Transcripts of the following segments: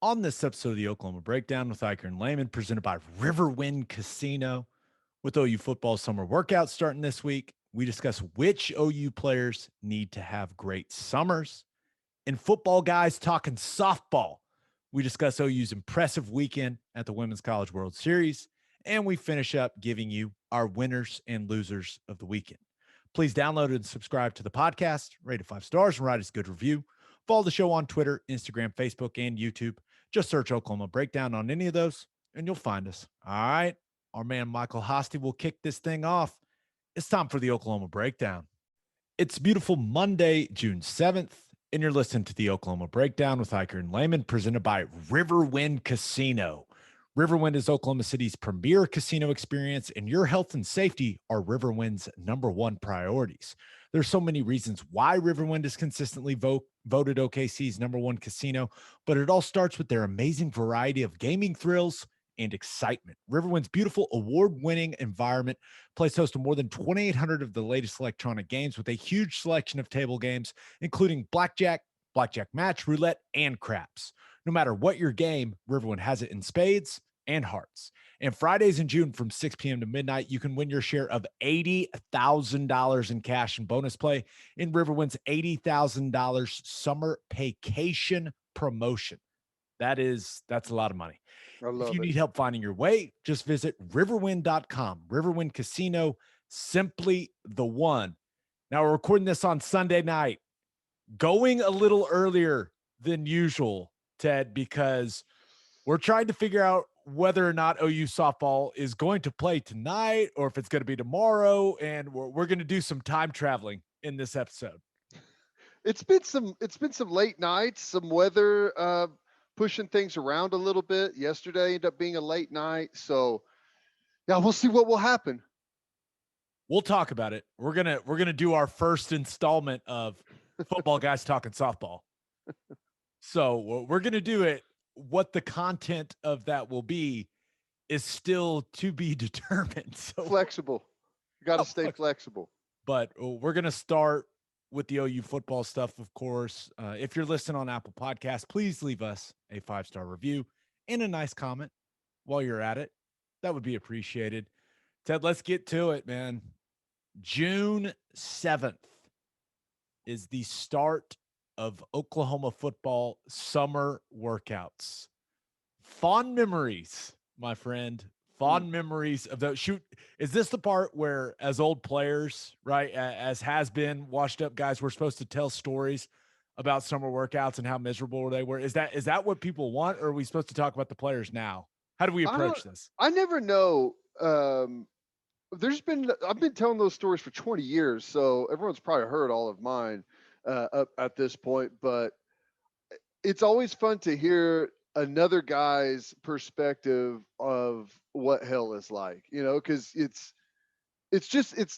On this episode of the Oklahoma Breakdown with Ikard and Lehman, presented by Riverwind Casino, with OU football summer workouts starting this week, we discuss which OU players need to have great summers. In Football Guys Talkin Softball, we discuss OU's impressive weekend at the Women's College World Series, and we finish up giving you our winners and losers of the weekend. Please download and subscribe to the podcast, rate it 5 stars, and write us a good review. Follow the show on Twitter, Instagram, Facebook, and YouTube. Just search Oklahoma Breakdown on any of those, and you'll find us. All right. Our man Michael Hosty will kick this thing off. It's time for the Oklahoma Breakdown. It's beautiful Monday, June 7th, and you're listening to the Oklahoma Breakdown with Ikard and Lehman, presented by Riverwind Casino. Riverwind is Oklahoma City's premier casino experience, and your health and safety are Riverwind's #1 priorities. There's so many reasons why Riverwind is consistently voted OKC's #1 casino, but it all starts with their amazing variety of gaming thrills and excitement. Riverwind's beautiful award-winning environment plays host to more than 2,800 of the latest electronic games with a huge selection of table games, including blackjack, blackjack match, roulette, and craps. No matter what your game, Riverwind has it in spades and hearts. And Fridays in June from 6 p.m. to midnight, you can win your share of $80,000 in cash and bonus play in Riverwind's $80,000 summer vacation promotion. That's a lot of money. If you need help finding your way, just visit riverwind.com. Riverwind Casino, simply the one. Now we're recording this on Sunday night, going a little earlier than usual, Ted, because we're trying to figure out whether or not OU softball is going to play tonight or if it's going to be tomorrow. And we're going to do some time traveling in this episode. It's been some late nights, some weather pushing things around a little bit. Yesterday ended up being a late night. So yeah, we'll see what will happen. We'll talk about it. We're gonna do our first installment of Football Guys Talkin Softball. So we're gonna do it. What the content of that will be is still to be determined. So flexible. You got to stay flexible. But we're going to start with the OU football stuff, of course. If you're listening on Apple Podcasts, please leave us a 5-star review and a nice comment while you're at it. That would be appreciated. Ted, let's get to it, man. June 7th is the start of Oklahoma football summer workouts. Fond memories, my friend. Fond memories of those. Shoot, is this the part where, as old players, right, as has been washed up guys, we're supposed to tell stories about summer workouts and how miserable they were? Is that what people want, or are we supposed to talk about the players now? How do we approach this? I never know. I've been telling those stories for 20 years, so everyone's probably heard all of mine up at this point, but it's always fun to hear another guy's perspective of what hell is like, because it's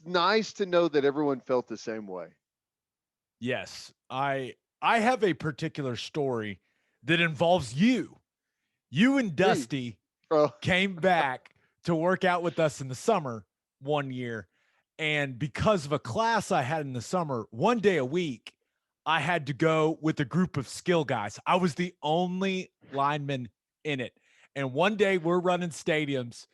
nice to know that everyone felt the same way. Yes. I have a particular story that involves you. You and Dusty came back to work out with us in the summer one year. And because of a class I had in the summer, one day a week, I had to go with a group of skill guys. I was the only lineman in it. And one day we're running stadiums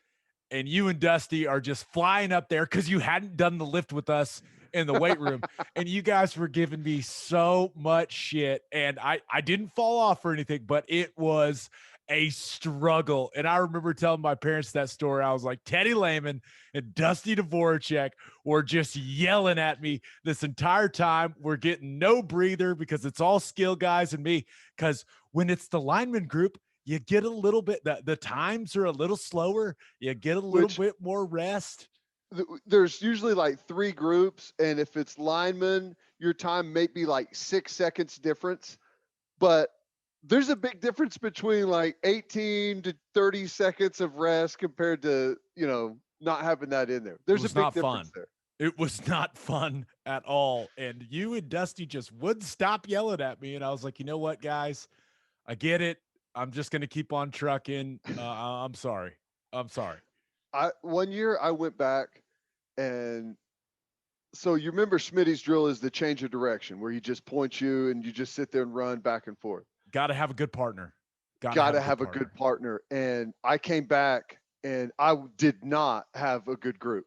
and you and Dusty are just flying up there because you hadn't done the lift with us in the weight room. And you guys were giving me so much shit. And I didn't fall off or anything, but it was a struggle. And I remember telling my parents that story. I was like, Teddy Lehman and Dusty Dvorak were just yelling at me this entire time. We're getting no breather because it's all skill guys and me. Because when it's the lineman group, you get a little bit, the times are a little slower. You get a little bit more rest. There's usually like 3 groups. And if it's lineman, your time may be like 6 seconds difference. But there's a big difference between like 18 to 30 seconds of rest compared to, not having that in there. There's a big difference there. It was not fun at all. And you and Dusty just wouldn't stop yelling at me. And I was like, you know what, guys, I get it. I'm just going to keep on trucking. I'm sorry. One year I went back, and so you remember Smitty's drill is the change of direction where he just points you and you just sit there and run back and forth. Got to have a good partner. got to have a good partner. And I came back and I did not have a good group.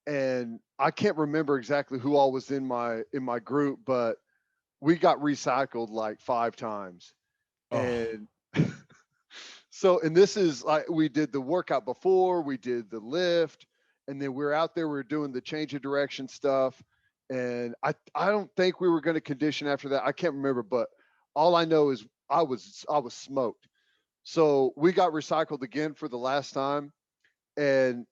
And I can't remember exactly who all was in my group, but we got recycled like 5 times. Oh, And so, and this is like, we did the workout before, we did the lift, and then we're out there, we're doing the change of direction stuff. And I don't think we were going to condition after that. I can't remember, but all I know is I was smoked. So we got recycled again for the last time, and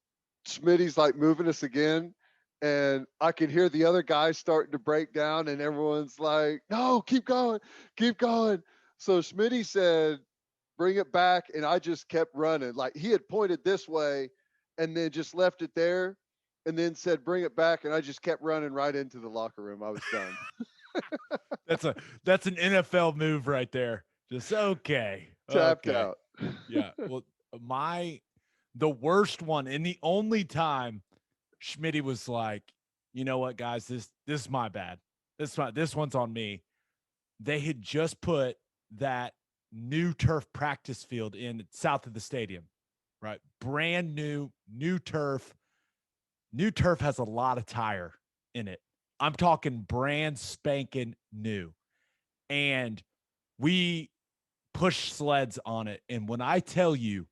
Smitty's like moving us again. And I could hear the other guys starting to break down, and everyone's like, no, keep going, keep going. So Smitty said, bring it back. And I just kept running. Like he had pointed this way and then just left it there and then said, bring it back. And I just kept running right into the locker room. I was done. that's an NFL move right there. Just okay. Tapped Okay. out. Yeah. Well, the worst one and the only time Schmitty was like, you know what, guys, this is my bad. This one's on me. They had just put that new turf practice field in south of the stadium, right? Brand new turf. New turf has a lot of tire in it. I'm talking brand spanking new. And we push sleds on it. And when I tell you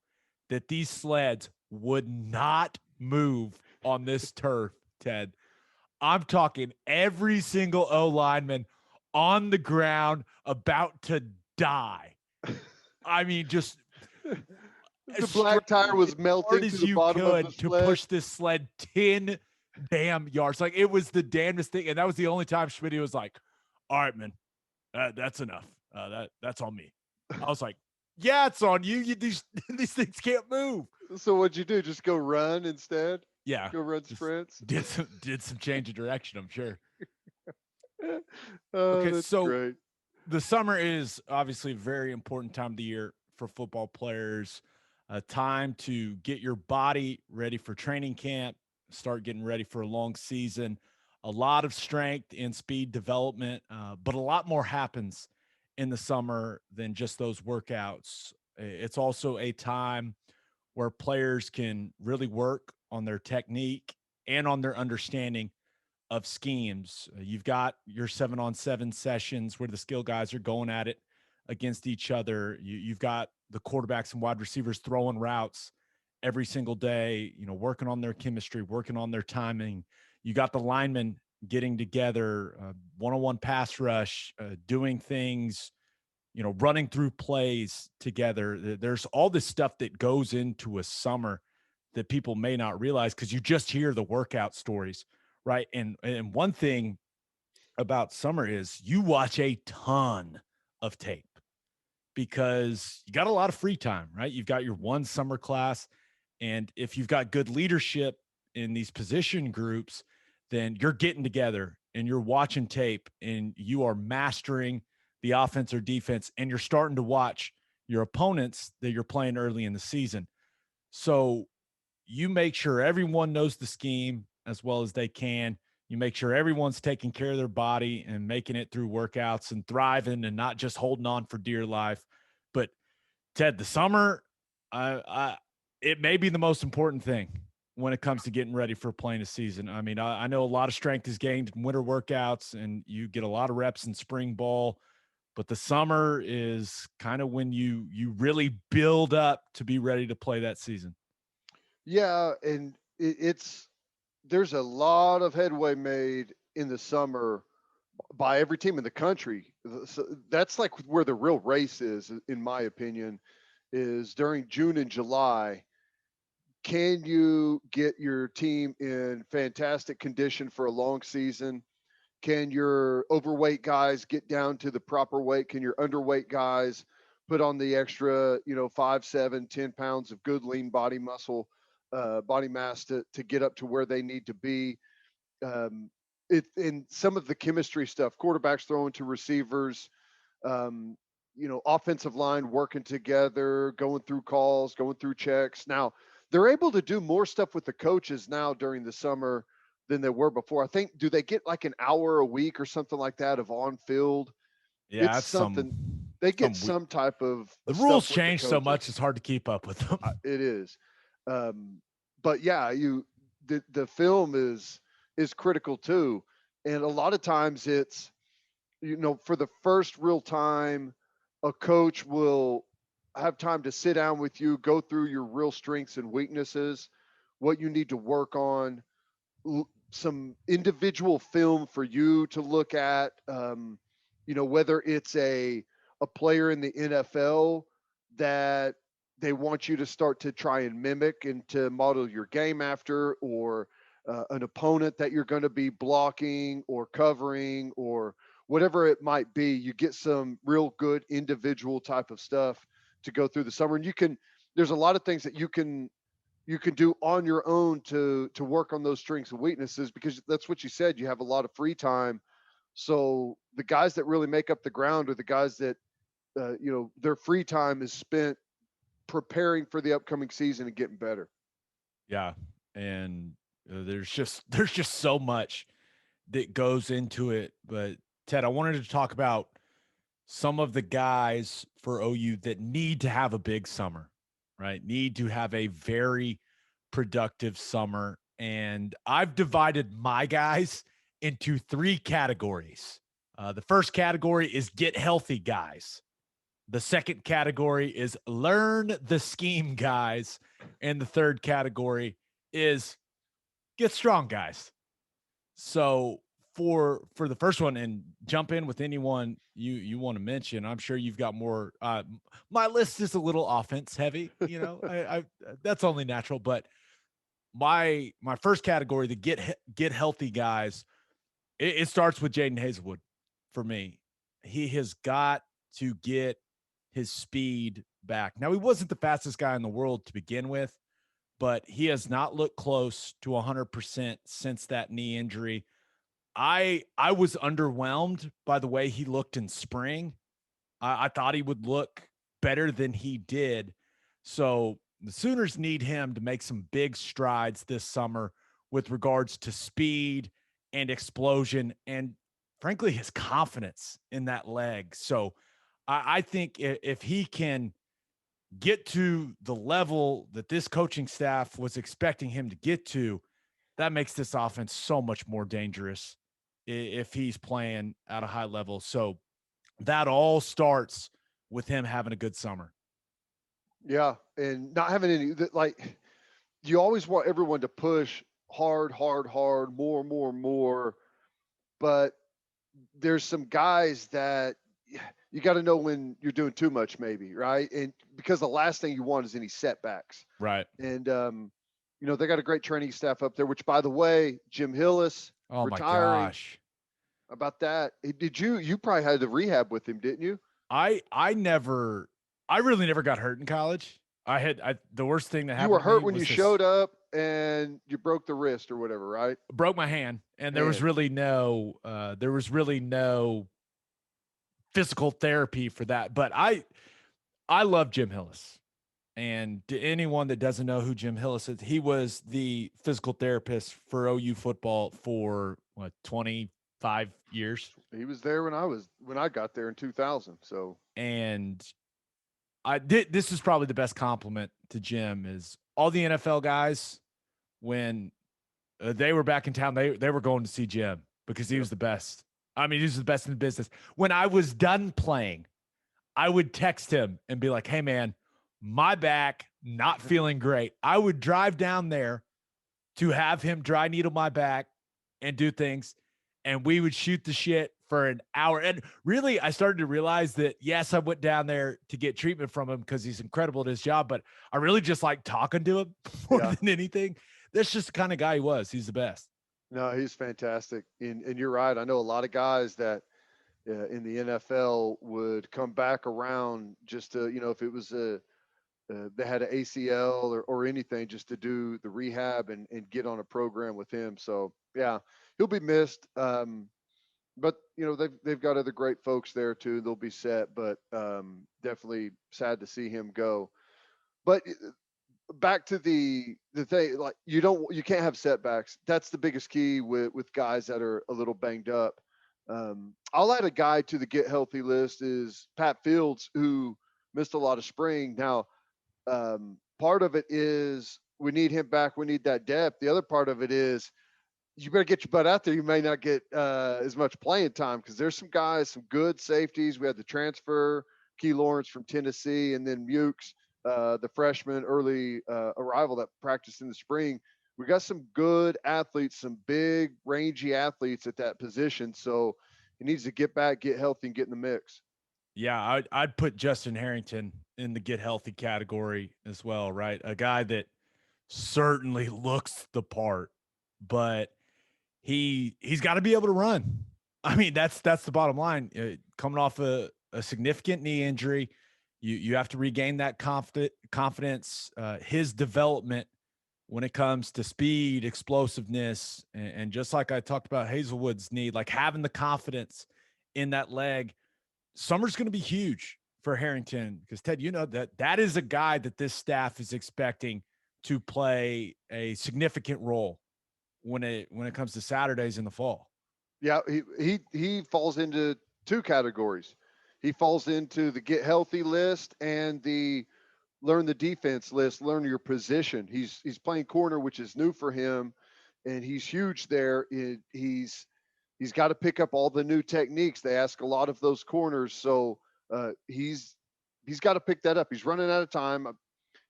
that these sleds would not move on this turf, Ted, I'm talking every single O lineman on the ground about to die. I mean, just the black tire was melting as to the you bottom of could the to sled. push this sled 10 damn yards. Like it was the damnedest thing. And that was the only time Schmitty was like, all right, man, that's enough. That's on me. I was like, yeah, it's on you. These things can't move. So what'd you do? Just go run instead? Yeah. Go run sprints? Did some change of direction, I'm sure. Oh, Okay, that's so great. the summer is obviously a very important time of the year for football players. A time to get your body ready for training camp, start getting ready for a long season. A lot of strength and speed development, but a lot more happens in the summer than just those workouts. It's also a time where players can really work on their technique and on their understanding of schemes. You've got your 7-on-7 sessions where the skill guys are going at it against each other. You've got the quarterbacks and wide receivers throwing routes every single day, working on their chemistry, working on their timing. You got the linemen getting together, one-on-one pass rush, doing things, running through plays together. There's all this stuff that goes into a summer that people may not realize because you just hear the workout stories, right? And one thing about summer is you watch a ton of tape because you got a lot of free time, right? You've got your one summer class. And if you've got good leadership in these position groups, then you're getting together and you're watching tape and you are mastering the offense or defense, and you're starting to watch your opponents that you're playing early in the season. So you make sure everyone knows the scheme as well as they can. You make sure everyone's taking care of their body and making it through workouts and thriving and not just holding on for dear life. But Ted, the summer, it may be the most important thing when it comes to getting ready for playing a season. I mean, I know a lot of strength is gained in winter workouts and you get a lot of reps in spring ball, but the summer is kind of when you really build up to be ready to play that season. Yeah, and there's a lot of headway made in the summer by every team in the country. So that's like where the real race is, in my opinion, is during June and July. Can you get your team in fantastic condition for a long season? Can your overweight guys get down to the proper weight? Can your underweight guys put on the extra, 5, 7, 10 pounds of good lean body muscle, body mass to get up to where they need to be? In some of the chemistry stuff, quarterbacks throwing to receivers, offensive line working together, going through calls, going through checks. Now they're able to do more stuff with the coaches now during the summer than they were before. I think, do they get like an hour a week or something like that of on field? Yeah, It's something. they get Some some type the of rules stuff with the change so much coaches. it's hard to keep up with them. It is. But yeah, the film is critical too. And a lot of times it's, for the first real time, a coach will have time to sit down with you, go through your real strengths and weaknesses, what you need to work on, some individual film for you to look at. Whether it's a player in the NFL that they want you to start to try and mimic and to model your game after, or an opponent that you're going to be blocking or covering, or whatever it might be. You get some real good individual type of stuff to go through the summer, and there's a lot of things that you can do on your own to work on those strengths and weaknesses, because that's what you said, you have a lot of free time. So the guys that really make up the ground are the guys that their free time is spent preparing for the upcoming season and getting better. Yeah, and there's just so much that goes into it. But Ted, I wanted to talk about some of the guys for OU that need to have a big summer, right? Need to have a very productive summer. And I've divided my guys into three categories. The first category is get healthy guys. The second category is learn the scheme guys. And the third category is get strong guys. So for the first one, and jump in with anyone you want to mention. I'm sure you've got more. My list is a little offense heavy. I that's only natural. But my first category, the get healthy guys, it starts with Jaden Hazelwood for me. He has got to get his speed back. Now, he wasn't the fastest guy in the world to begin with, but he has not looked close to 100% since that knee injury. I was underwhelmed by the way he looked in spring. I thought he would look better than he did. So the Sooners need him to make some big strides this summer with regards to speed and explosion and, frankly, his confidence in that leg. So I think if he can get to the level that this coaching staff was expecting him to get to, that makes this offense so much more dangerous if he's playing at a high level. So that all starts with him having a good summer. Yeah, and not having any like, you always want everyone to push hard, hard, hard, more, more, more. But there's some guys that you got to know when you're doing too much, maybe, right? And because the last thing you want is any setbacks. Right. And they got a great training staff up there. Which, by the way, Jim Hillis Oh my retiring. gosh. About that, did you probably had to rehab with him, didn't you? I really never got hurt in college. The worst thing that You were happened to me hurt when you was this. showed up and you broke the wrist or whatever, right? Broke my hand, and there was Man, really no physical therapy for that. But I love Jim Hillis. And to anyone that doesn't know who Jim Hillis is, he was the physical therapist for OU football for 25 years. he was there when I got there in 2000. So, And this is probably the best compliment to Jim is all the NFL guys, when they were back in town, they were going to see Jim because he yep. was the best. I mean, he was the best in the business. When I was done playing, I would text him and be like, "Hey man, my back not feeling great." I would drive down there to have him dry needle my back and do things, and we would shoot the shit for an hour. And really, I started to realize that, yes, I went down there to get treatment from him because he's incredible at his job, but I really just like talking to him more than anything. That's just the kind of guy he was. He's the best. No, he's fantastic. And you're right. I know a lot of guys that in the NFL would come back around just to, if it was they had an ACL or anything, just to do the rehab and get on a program with him. So yeah, he'll be missed. But they've got other great folks there too. They'll be set, but definitely sad to see him go. But back to the thing, like, you can't have setbacks. That's the biggest key with guys that are a little banged up. I'll add a guy to the get healthy list is Pat Fields, who missed a lot of spring. Now, part of it is we need him back. We need that depth. The other part of it is you better get your butt out there. You may not get as much playing time because there's some guys, some good safeties. We had the transfer, Key Lawrence from Tennessee, and then Mukes, the freshman early arrival that practiced in the spring. We got some good athletes, some big, rangy athletes at that position. So he needs to get back, get healthy, and get in the mix. Yeah, I'd put Justin Harrington in the get healthy category as well, right? A guy that certainly looks the part, but he's got to be able to run. I mean, that's the bottom line. Coming off a significant knee injury, you have to regain that confidence. His development when it comes to speed, explosiveness, and just like I talked about Hazelwood's knee, like having the confidence in that leg. Summer's going to be huge for Harrington because Ted, you know that is a guy that this staff is expecting to play a significant role when it comes to Saturdays in the fall. Yeah, he falls into two categories. He falls into the get healthy list and the learn the defense list, learn your position. He's playing corner, which is new for him, and he's huge there. He's got to pick up all the new techniques. They ask a lot of those corners, so he's got to pick that up. He's running out of time.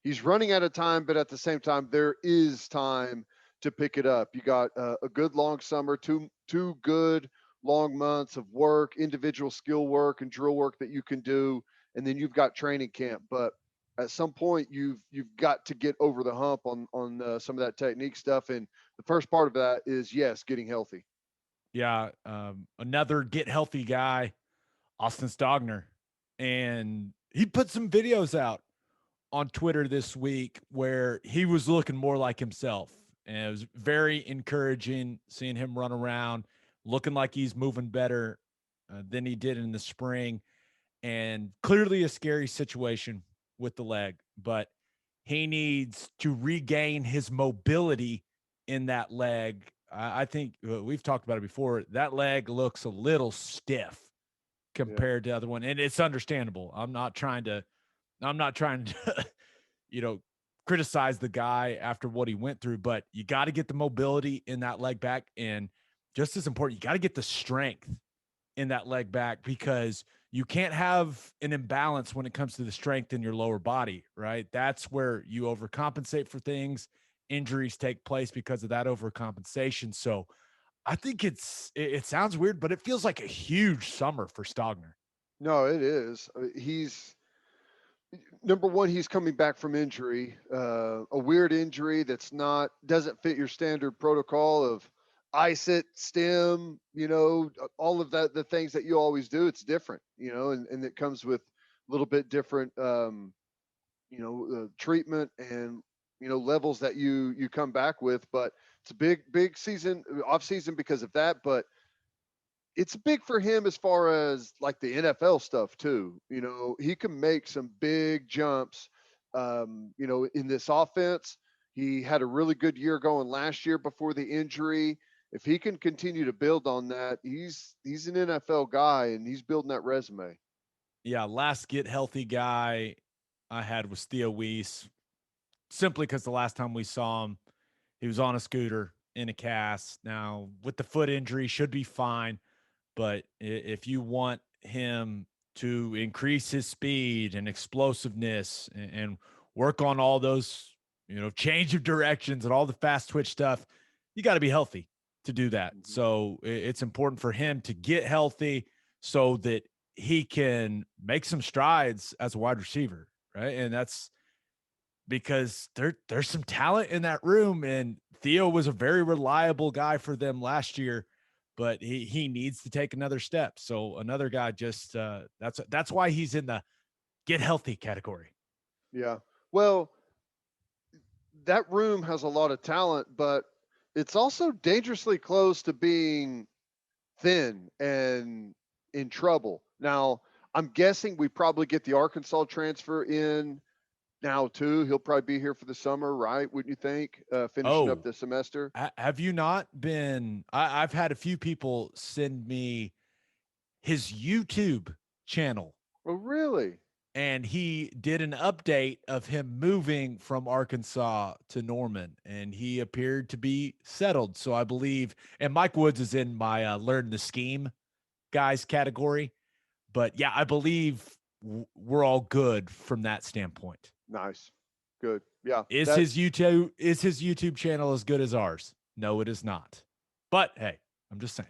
He's running out of time, but at the same time, there is time to pick it up. You got a good long summer, two good long months of work, individual skill work and drill work that you can do, and then you've got training camp. But at some point, you've got to get over the hump on some of that technique stuff, and the first part of that is yes, getting healthy. Yeah, another get healthy guy, Austin Stogner, and he put some videos out on Twitter this week where he was looking more like himself. And it was very encouraging seeing him run around, looking like he's moving better than he did in the spring. And clearly a scary situation with the leg, but he needs to regain his mobility in that leg. I think we've talked about it before. That leg looks a little stiff Yeah. compared to the other one, and it's understandable. I'm not trying to, you know, criticize the guy after what he went through, but you got to get the mobility in that leg back. And just as important, you got to get the strength in that leg back because you can't have an imbalance when it comes to the strength in your lower body, right? That's where you overcompensate for things. Injuries take place because of that overcompensation. So I think it sounds weird, but it feels like a huge summer for Stogner. No, it is. He's number one. He's coming back from injury, a weird injury that's not doesn't fit your standard protocol of ice it, stem, all of that, the things that you always do. It's different, and it comes with a little bit different, treatment and levels that you come back with. But it's a big season, off season because of that. But it's big for him as far as like the NFL stuff too. He can make some big jumps. In this offense, he had a really good year going last year before the injury. If he can continue to build on that, he's an NFL guy and he's building that resume. Yeah, last get healthy guy I had was Theo Weiss, simply because the last time we saw him, he was on a scooter in a cast. Now, with the foot injury, should be fine. But if you want him to increase his speed and explosiveness and work on all those, change of directions and all the fast twitch stuff, you got to be healthy to do that. Mhm. So it's important for him to get healthy so that he can make some strides as a wide receiver, right? And that's because there's some talent in that room, and Theo was a very reliable guy for them last year, but he needs to take another step. So another guy just that's why he's in the get healthy category. Yeah. Well, that room has a lot of talent, but it's also dangerously close to being thin and in trouble. Now, I'm guessing we probably get the Arkansas transfer in now too. He'll probably be here for the summer, right? Wouldn't you think? Finishing up Oh, the semester. have you not been? I've had a few people send me his YouTube channel. Oh, really? And he did an update of him moving from Arkansas to Norman, and he appeared to be settled. So I believe, and Mike Woods is in my learn the scheme guys category, but yeah, I believe we're all good from that standpoint. Nice. Good. Yeah. Is his YouTube channel as good as ours? No, it is not. But hey, I'm just saying.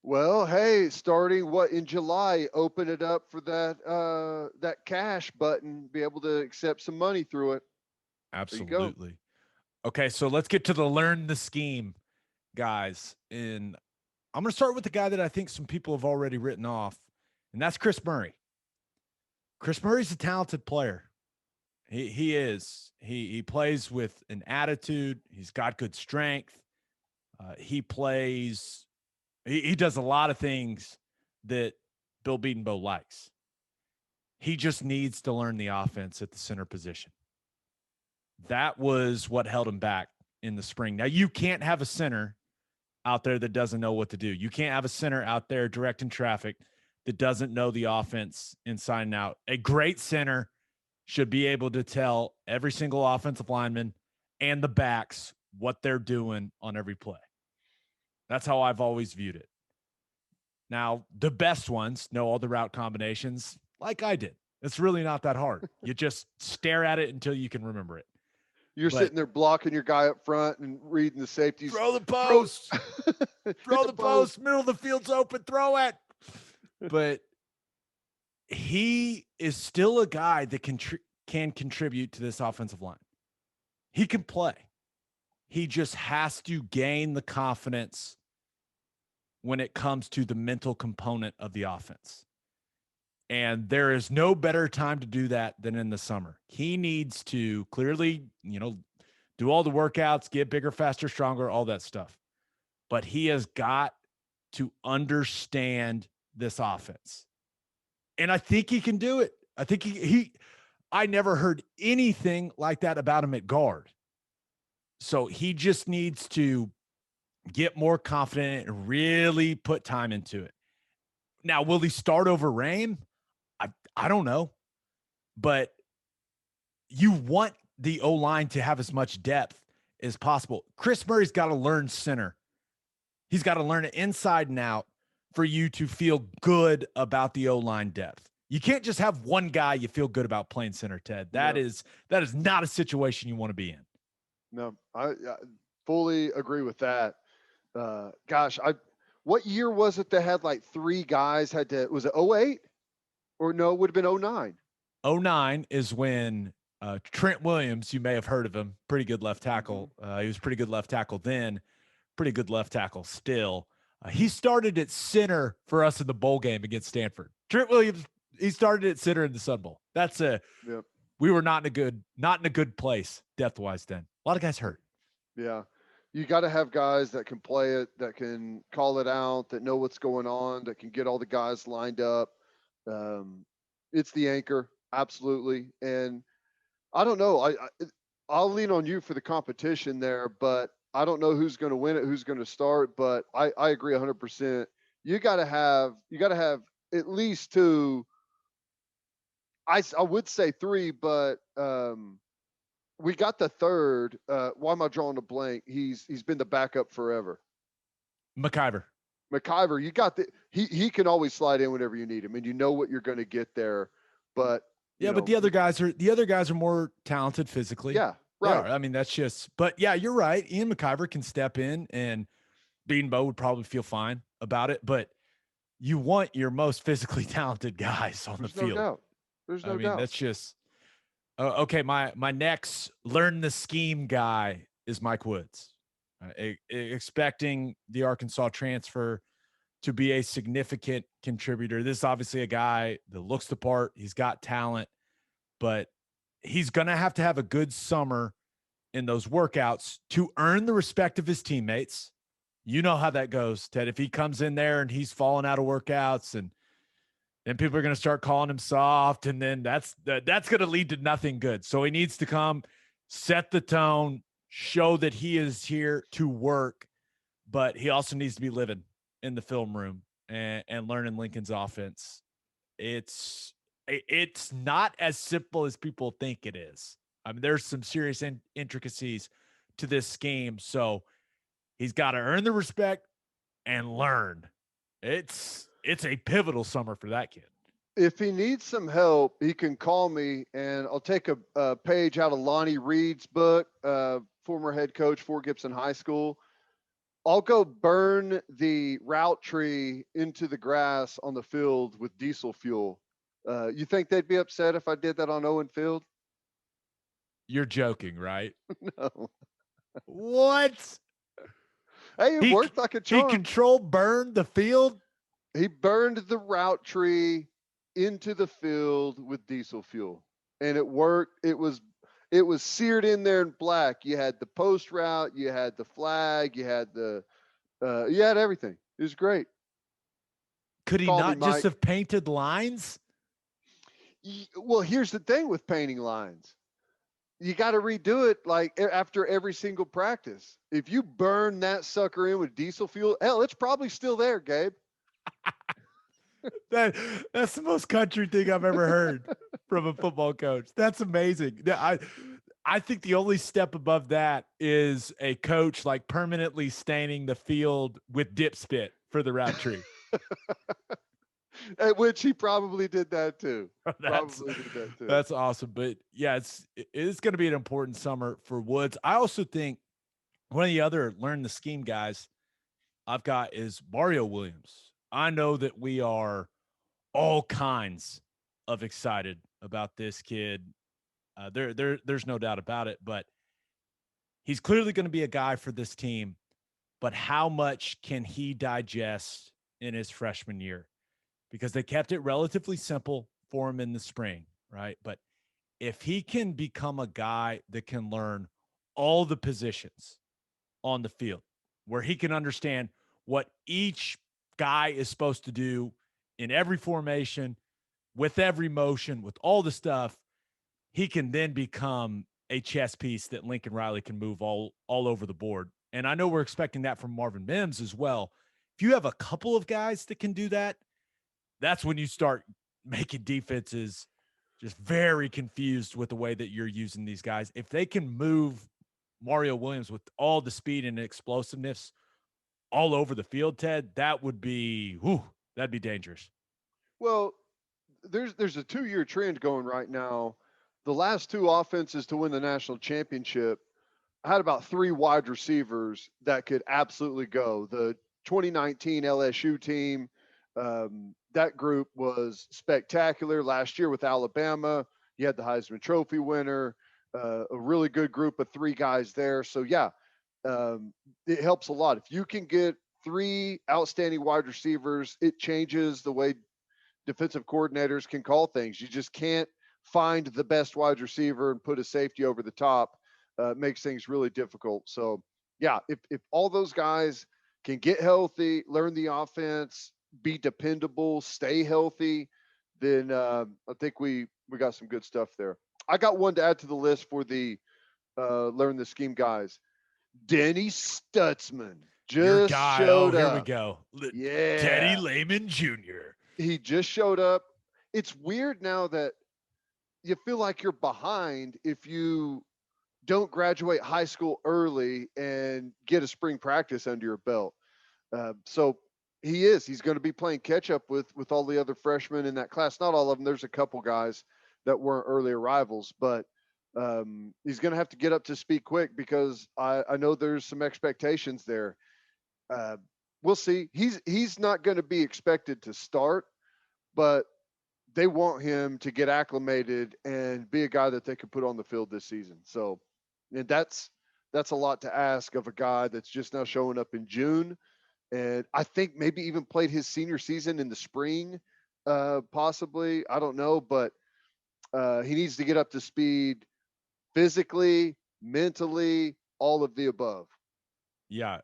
Well, hey, starting in July, open it up for that cash button, be able to accept some money through it. Absolutely. Okay, so let's get to the learn the scheme, guys. And I'm going to start with the guy that I think some people have already written off, and that's Chris Murray. Chris Murray's a talented player. He is. He plays with an attitude. He's got good strength. He plays. He does a lot of things that Bill Bedenbaugh likes. He just needs to learn the offense at the center position. That was what held him back in the spring. Now, you can't have a center out there that doesn't know what to do. You can't have a center out there directing traffic that doesn't know the offense inside and out. A great center should be able to tell every single offensive lineman and the backs what they're doing on every play. That's how I've always viewed it. Now, the best ones know all the route combinations like I did. It's really not that hard. You just stare at it until you can remember it. You're sitting there blocking your guy up front and reading the safeties. Throw the post. Throw the post. Middle of the field's open. Throw it. But he is still a guy that can contribute to this offensive line. He can play. He just has to gain the confidence when it comes to the mental component of the offense. And there is no better time to do that than in the summer. He needs to clearly, do all the workouts, get bigger, faster, stronger, all that stuff. But he has got to understand this offense. And I think he can do it. I think I never heard anything like that about him at guard. So he just needs to get more confident and really put time into it. Now, will he start over Rame? I don't know. But you want the O-line to have as much depth as possible. Chris Murray's got to learn center. He's got to learn it inside and out for you to feel good about the O-line depth. You can't just have one guy you feel good about playing center, Ted. That is not a situation you want to be in. No, I fully agree with that. What year was it that had like three guys was it 08? Or no, it would have been 09. 09 is when Trent Williams, you may have heard of him, pretty good left tackle. He was pretty good left tackle then, pretty good left tackle still. He started at center for us in the bowl game against Stanford. Trent Williams, he started at center in the Sun Bowl. We were not in a good place depth-wise then. A lot of guys hurt. Yeah. You got to have guys that can play it, that can call it out, that know what's going on, that can get all the guys lined up. It's the anchor, absolutely. And I don't know. I'll lean on you for the competition there, but I don't know who's going to win it, who's going to start. But I agree 100%. You got to have at least two. I would say three, but we got the third. Why am I drawing a blank? He's been the backup forever. McIver, you got he can always slide in whenever you need him, and you know what you're going to get there. But but the other guys are more talented physically. Yeah, right. I mean, that's just. But yeah, you're right. Ian McIver can step in, and Bedenbaugh would probably feel fine about it. But you want your most physically talented guys on the field. No doubt. There's no doubt. I mean, that's just. Okay, my next learn the scheme guy is Mike Woods. Expecting the Arkansas transfer to be a significant contributor. This is obviously a guy that looks the part. He's got talent, but he's going to have a good summer in those workouts to earn the respect of his teammates. You know how that goes, Ted. If he comes in there and he's falling out of workouts and people are going to start calling him soft, and then that's going to lead to nothing good. So he needs to come, set the tone, show that he is here to work, but he also needs to be living in the film room and learning Lincoln's offense. It's not as simple as people think it is. I mean, there's some serious intricacies to this scheme. So he's got to earn the respect and learn. It's a pivotal summer for that kid. If he needs some help, he can call me, and I'll take a page out of Lonnie Reed's book, former head coach for Gibson High School. I'll go burn the route tree into the grass on the field with diesel fuel. You think they'd be upset if I did that on Owen Field? You're joking, right? No. What? Hey, it worked like a charm. He controlled burn the field? He burned the route tree into the field with diesel fuel, and it worked. It was seared in there in black. You had the post route, you had the flag, you had everything. It was great. Could he not just have painted lines? Well, here's the thing with painting lines. You got to redo it like after every single practice. If you burn that sucker in with diesel fuel, hell, it's probably still there, Gabe. That's the most country thing I've ever heard from a football coach. That's amazing. I think the only step above that is a coach like permanently staining the field with dip spit for the route tree. At which he probably did that too. That's awesome. But yeah, it's going to be an important summer for Woods. I also think one of the other learn the scheme guys I've got is Mario Williams. I know that we are all kinds of excited about this kid. There's no doubt about it, but he's clearly going to be a guy for this team. But how much can he digest in his freshman year? Because they kept it relatively simple for him in the spring, right? But if he can become a guy that can learn all the positions on the field, where he can understand what each guy is supposed to do in every formation, with every motion, with all the stuff, he can then become a chess piece that Lincoln Riley can move all over the board. And I know we're expecting that from Marvin Mims as well. If you have a couple of guys that can do that, that's when you start making defenses just very confused with the way that you're using these guys. If they can move Mario Williams with all the speed and explosiveness all over the field, Ted, that would be, that'd be dangerous. Well, there's a 2-year trend going right now. The last 2 offenses to win the national championship had about 3 wide receivers that could absolutely go. The 2019 LSU team, that group was spectacular last year with Alabama. You had the Heisman Trophy winner, a really good group of 3 guys there. So, yeah, it helps a lot. If you can get 3 outstanding wide receivers, it changes the way defensive coordinators can call things. You just can't find the best wide receiver and put a safety over the top. It makes things really difficult. So, yeah, if all those guys can get healthy, learn the offense, be dependable, stay healthy, then I think we got some good stuff there. I got one to add to the list for the learn the scheme guys. Denny Stutzman just showed up. Here we go. Yeah. Teddy Lehman Jr. He just showed up. It's weird now that you feel like you're behind if you don't graduate high school early and get a spring practice under your belt. So he's going to be playing catch up with all the other freshmen in that class. Not all of them. There's a couple guys that weren't early arrivals, but he's going to have to get up to speed quick because I know there's some expectations there. We'll see. He's not going to be expected to start, but they want him to get acclimated and be a guy that they can put on the field this season. So, and that's a lot to ask of a guy that's just now showing up in June. And I think maybe even played his senior season in the spring, possibly. I don't know, but he needs to get up to speed physically, mentally, all of the above. Yeah.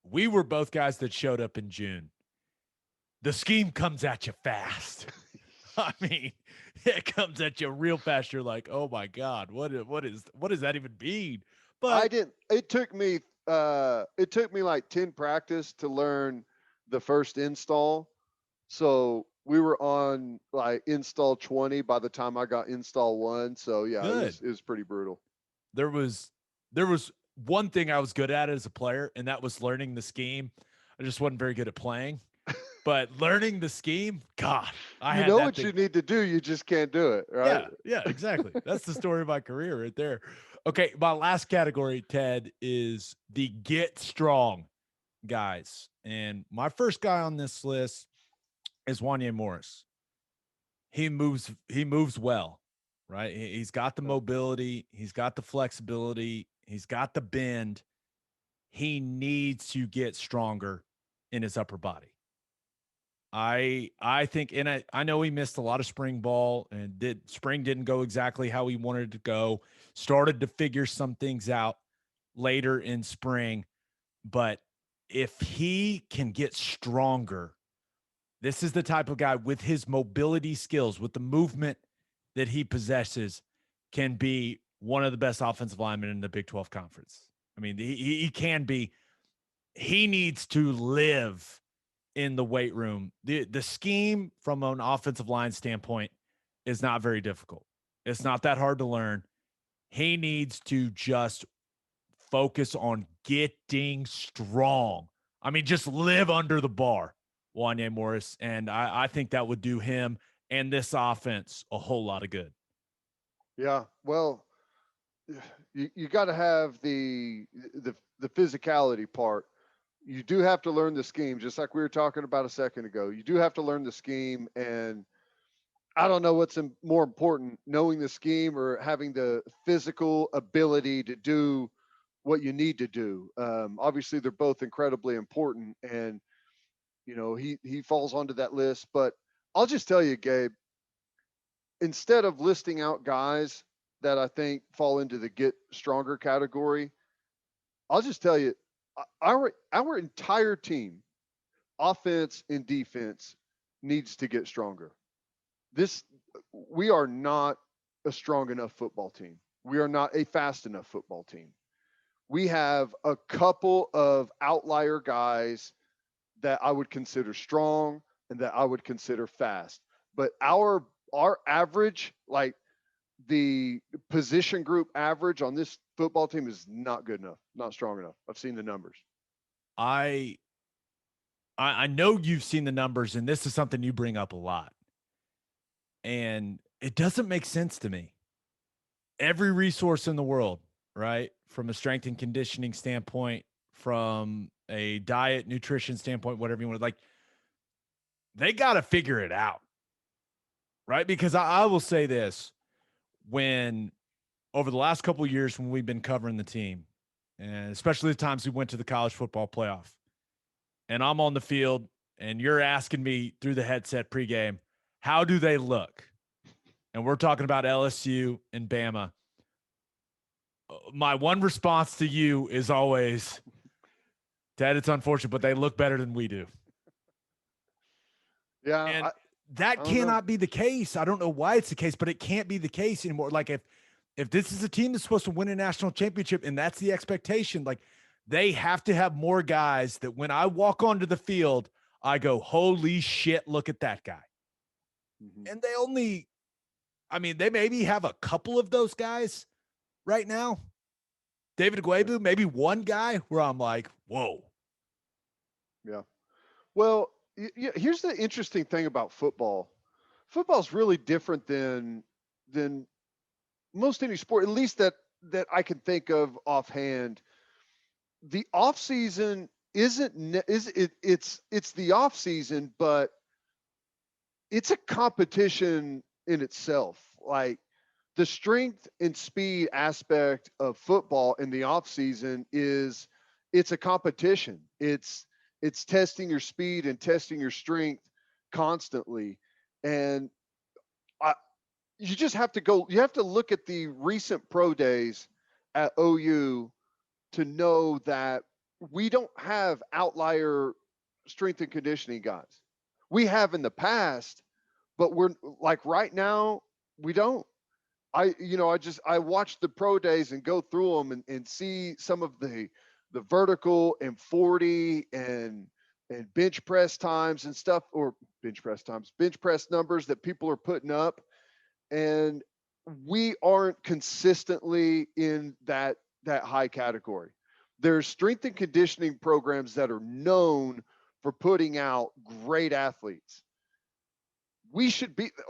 We were both guys that showed up in June. The scheme comes at you fast. I mean, it comes at you real fast. You're like, oh my God, what does that even mean? But it took me like 10 practice to learn the first install. So we were on like install 20 by the time I got install 1. So yeah, Good. it was pretty brutal. There was there was one thing I was good at as a player, and that was learning the scheme. I just wasn't very good at playing. But learning the scheme, God, I You had know that what you thing. need to do, you just can't do it, right? Yeah, yeah, exactly. That's the story of my career right there. Okay, my last category, Ted, is the get strong guys. And my first guy on this list is Wanye Morris. He moves well, right? He's got the Yeah. mobility, he's got the flexibility, he's got the bend. He needs to get stronger in his upper body. I think, and I know he missed a lot of spring ball, and spring didn't go exactly how he wanted to go. Started to figure some things out later in spring, but if he can get stronger, this is the type of guy with his mobility skills, with the movement that he possesses, can be one of the best offensive linemen in the Big 12 conference. I mean, he can be. He needs to live in the weight room. The scheme from an offensive line standpoint is not very difficult. It's not that hard to learn. He needs to just focus on getting strong. I mean, just live under the bar, Wanye Morris. And I think that would do him and this offense a whole lot of good. Yeah. Well, you got to have the physicality part. You do have to learn the scheme, just like we were talking about a second ago. You do have to learn the scheme, and I don't know what's more important, knowing the scheme or having the physical ability to do what you need to do. Obviously, they're both incredibly important, and he falls onto that list. But I'll just tell you, Gabe, instead of listing out guys that I think fall into the get stronger category, I'll just tell you, our entire team, offense and defense, needs to get stronger. This We are not a strong enough football team. We are not a fast enough football team. We have a couple of outlier guys that I would consider strong and that I would consider fast. But our average, like the position group average on this football team, is not good enough, not strong enough. I've seen the numbers. I I know you've seen the numbers, and this is something you bring up a lot. And it doesn't make sense to me. Every resource in the world, right? From a strength and conditioning standpoint, from a diet, nutrition standpoint, whatever you want, like they got to figure it out, right? Because I will say this: when over the last couple of years, when we've been covering the team, and especially the times we went to the college football playoff, and I'm on the field, and you're asking me through the headset pregame, how do they look? And we're talking about LSU and Bama. My one response to you is always, Dad, it's unfortunate, but they look better than we do. Yeah, And I that don't know. cannot be the case. I don't know why it's the case, but it can't be the case anymore. Like if this is a team that's supposed to win a national championship and that's the expectation, like they have to have more guys that when I walk onto the field, I go, holy shit, look at that guy. Mhm. And they maybe have a couple of those guys right now. David Guebu, maybe one guy where I'm like, whoa. Yeah. Well, here's the interesting thing about football. Football's really different than most any sport, at least that I can think of offhand. The off season isn't is it it's the off season, but it's a competition in itself. Like the strength and speed aspect of football in the off season is it's a competition. It's testing your speed and testing your strength constantly. And I, you just have to go, you have to look at the recent pro days at OU to know that we don't have outlier strength and conditioning guys. We have in the past, but we're like right now, we don't. I watch the pro days and go through them and see some of the vertical and 40 and and bench press times and stuff, or bench press numbers that people are putting up. And we aren't consistently in that high category. There's strength and conditioning programs that are known for putting out great athletes.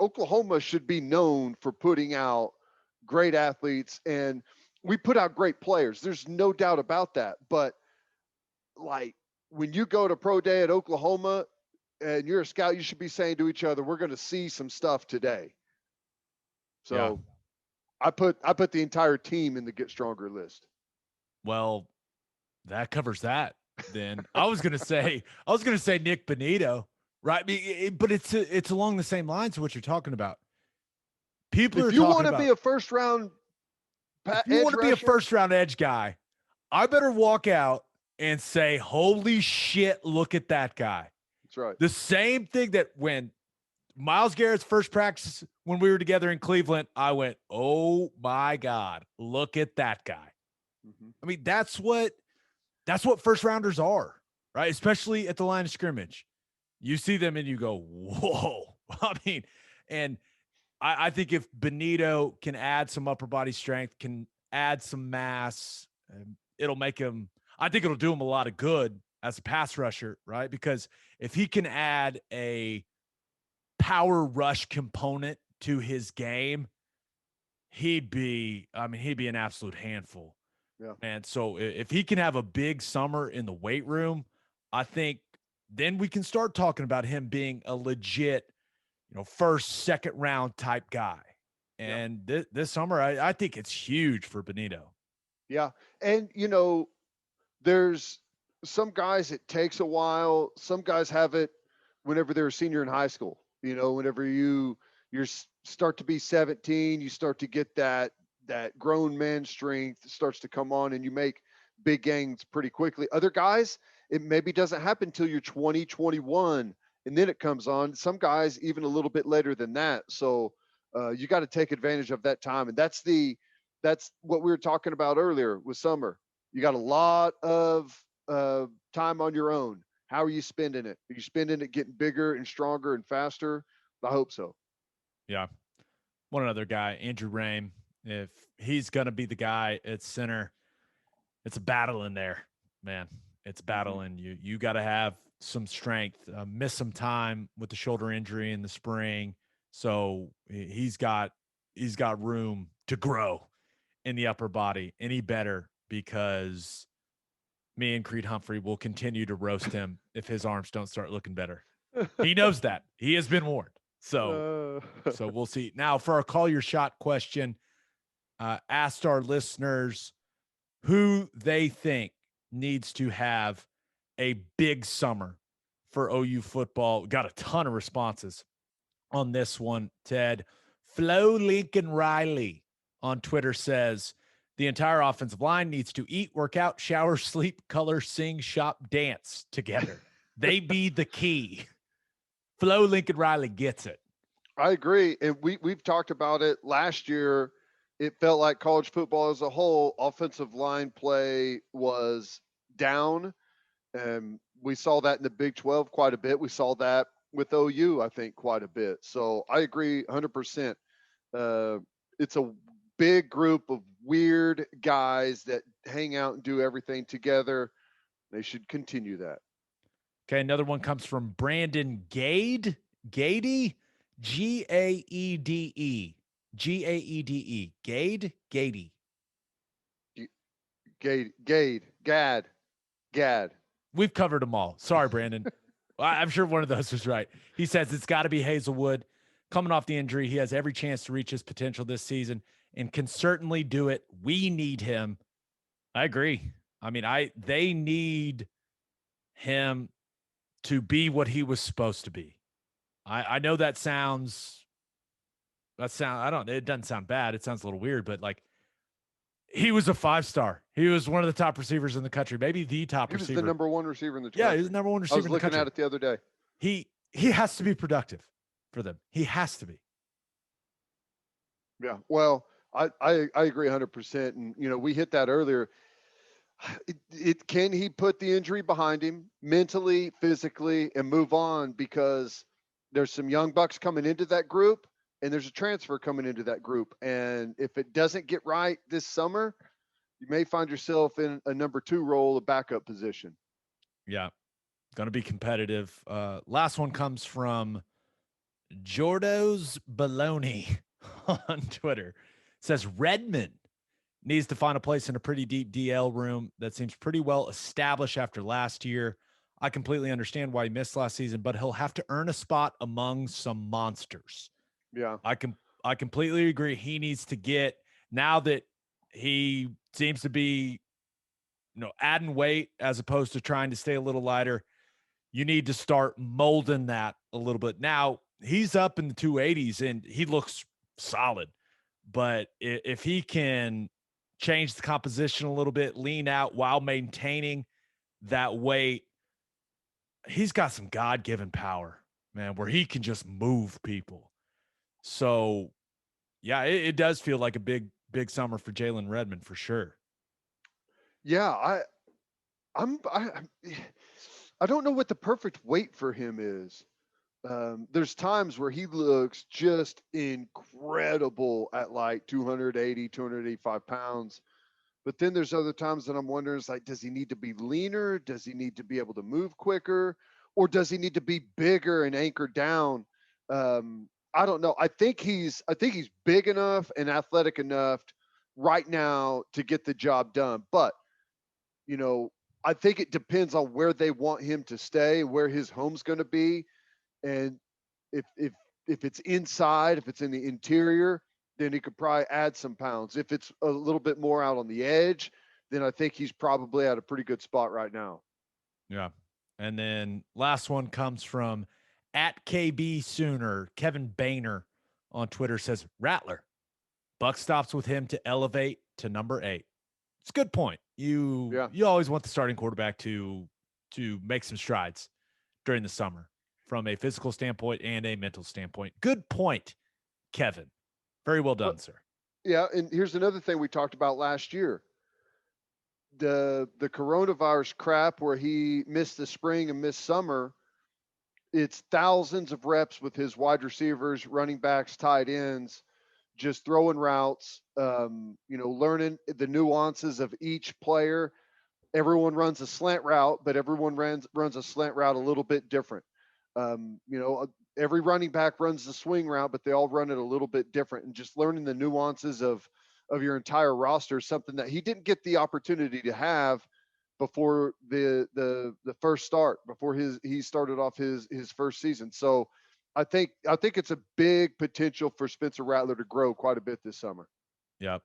Oklahoma should be known for putting out great athletes, and we put out great players. There's no doubt about that. But like when you go to pro day at Oklahoma and you're a scout, you should be saying to each other, we're going to see some stuff today. So I put the entire team in the Get Stronger list. Well, that covers that. Then I was gonna say Nick Bonito, right? But it's along the same lines of what you're talking about. People if are you talking want to about be a first round, if you want to be a first round edge guy, I better walk out and say, "Holy shit, look at that guy." That's right. The same thing that when Myles Garrett's first practice when we were together in Cleveland, I went, "Oh my God, look at that guy." Mm-hmm. I mean, that's what first rounders are, right? Especially at the line of scrimmage. You see them and you go, "Whoa." I mean, and I think if Bonito can add some upper body strength, can add some mass, it'll make him, I think it'll do him a lot of good as a pass rusher, right? Because if he can add a power rush component to his game, he'd be an absolute handful. Yeah. And so if he can have a big summer in the weight room, I think then we can start talking about him being a legit, first, second round type guy. And this summer, I think it's huge for Bonito. Yeah. And, there's some guys, it takes a while. Some guys have it whenever they're a senior in high school. Whenever you start to be 17, you start to get that grown man strength starts to come on and you make big gains pretty quickly. Other guys, it maybe doesn't happen until you're 20, 21, and then it comes on. Some guys even a little bit later than that. So you got to take advantage of that time. And that's what we were talking about earlier with summer. You got a lot of time on your own. How are you spending it? Are you spending it getting bigger and stronger and faster? I hope so. Yeah. One other guy, Andrew Rame, if he's going to be the guy at center, it's a battle in there, man. It's battling. You got to have some strength, miss some time with the shoulder injury in the spring. So he's got room to grow in the upper body any better because me and Creed Humphrey will continue to roast him if his arms don't start looking better. He knows that. He has been warned. So we'll see. Now for our call your shot question, asked our listeners who they think needs to have a big summer for OU football. Got a ton of responses on this one, Ted. Flo Lincoln Riley on Twitter says the entire offensive line needs to eat, work out, shower, sleep, color, sing, shop, dance together. They be the key. Flo Lincoln Riley gets it. I agree. And we've talked about it last year. It felt like college football as a whole, offensive line play was down. And we saw that in the Big 12 quite a bit. We saw that with OU, I think, quite a bit. So I agree 100%. It's a big group of weird guys that hang out and do everything together. They should continue that. Okay, another one comes from Brandon Gade. Gade? Gaede. Gaede. Gade? Gade. Gad. We've covered them all. Sorry, Brandon. I'm sure one of those was right. He says it's got to be Hazelwood. Coming off the injury, he has every chance to reach his potential this season and can certainly do it. We need him. I agree. I mean, they need him to be what he was supposed to be. I know it doesn't sound bad. It sounds a little weird, but like he was a 5-star. He was one of the top receivers in the country, maybe the top receiver. He was the number one receiver in the country. Yeah, he was the number one receiver in the country. I was looking at it the other day. He has to be productive for them. He has to be. Yeah. Well, I agree 100%. And, we hit that earlier. It can he put the injury behind him mentally, physically, and move on, because there's some young bucks coming into that group and there's a transfer coming into that group. And if it doesn't get right this summer, you may find yourself in a number 2 role, a backup position. Yeah, going to be competitive. Last one comes from Jordo's Baloney on Twitter. It says Redmond needs to find a place in a pretty deep DL room that seems pretty well established after last year. I completely understand why he missed last season, but he'll have to earn a spot among some monsters. Yeah. I completely agree. He needs to get, now that he seems to be, adding weight as opposed to trying to stay a little lighter, you need to start molding that a little bit. Now, he's up in the 280s and he looks solid. But if he can change the composition a little bit, lean out while maintaining that weight, he's got some God-given power, man, where he can just move people. So, yeah, it does feel like a big summer for Jalen Redmond for sure. Yeah, I don't know what the perfect weight for him is. There's times where he looks just incredible at like 280, 285 pounds. But then there's other times that I'm wondering, it's like, does he need to be leaner? Does he need to be able to move quicker? Or does he need to be bigger and anchor down? I don't know. I think he's big enough and athletic enough right now to get the job done. But, you know, I think it depends on where they want him to stay, where his home's going to be. And if if if it's inside, if it's in the interior, then he could probably add some pounds. If it's a little bit more out on the edge, then I think he's probably at a pretty good spot right now. Yeah. And then last one comes from at KB Sooner. Kevin Boehner on Twitter says, Rattler, Buck stops with him to elevate to number 8. It's a good point. You Yeah. always want the starting quarterback to make some strides during the summer from a physical standpoint and a mental standpoint. Good point, Kevin. Very well But done, sir. yeah, and here's another thing we talked about last year. The coronavirus crap where he missed the spring and missed summer, it's thousands of reps with his wide receivers, running backs, tight ends, just throwing routes, learning the nuances of each player. Everyone runs a slant route, but everyone runs a slant route a little bit different. Every running back runs the swing route, but they all run it a little bit different. And just learning the nuances of your entire roster is something that he didn't get the opportunity to have before the first start, before he started off his first season. So I think it's a big potential for Spencer Rattler to grow quite a bit this summer. Yep.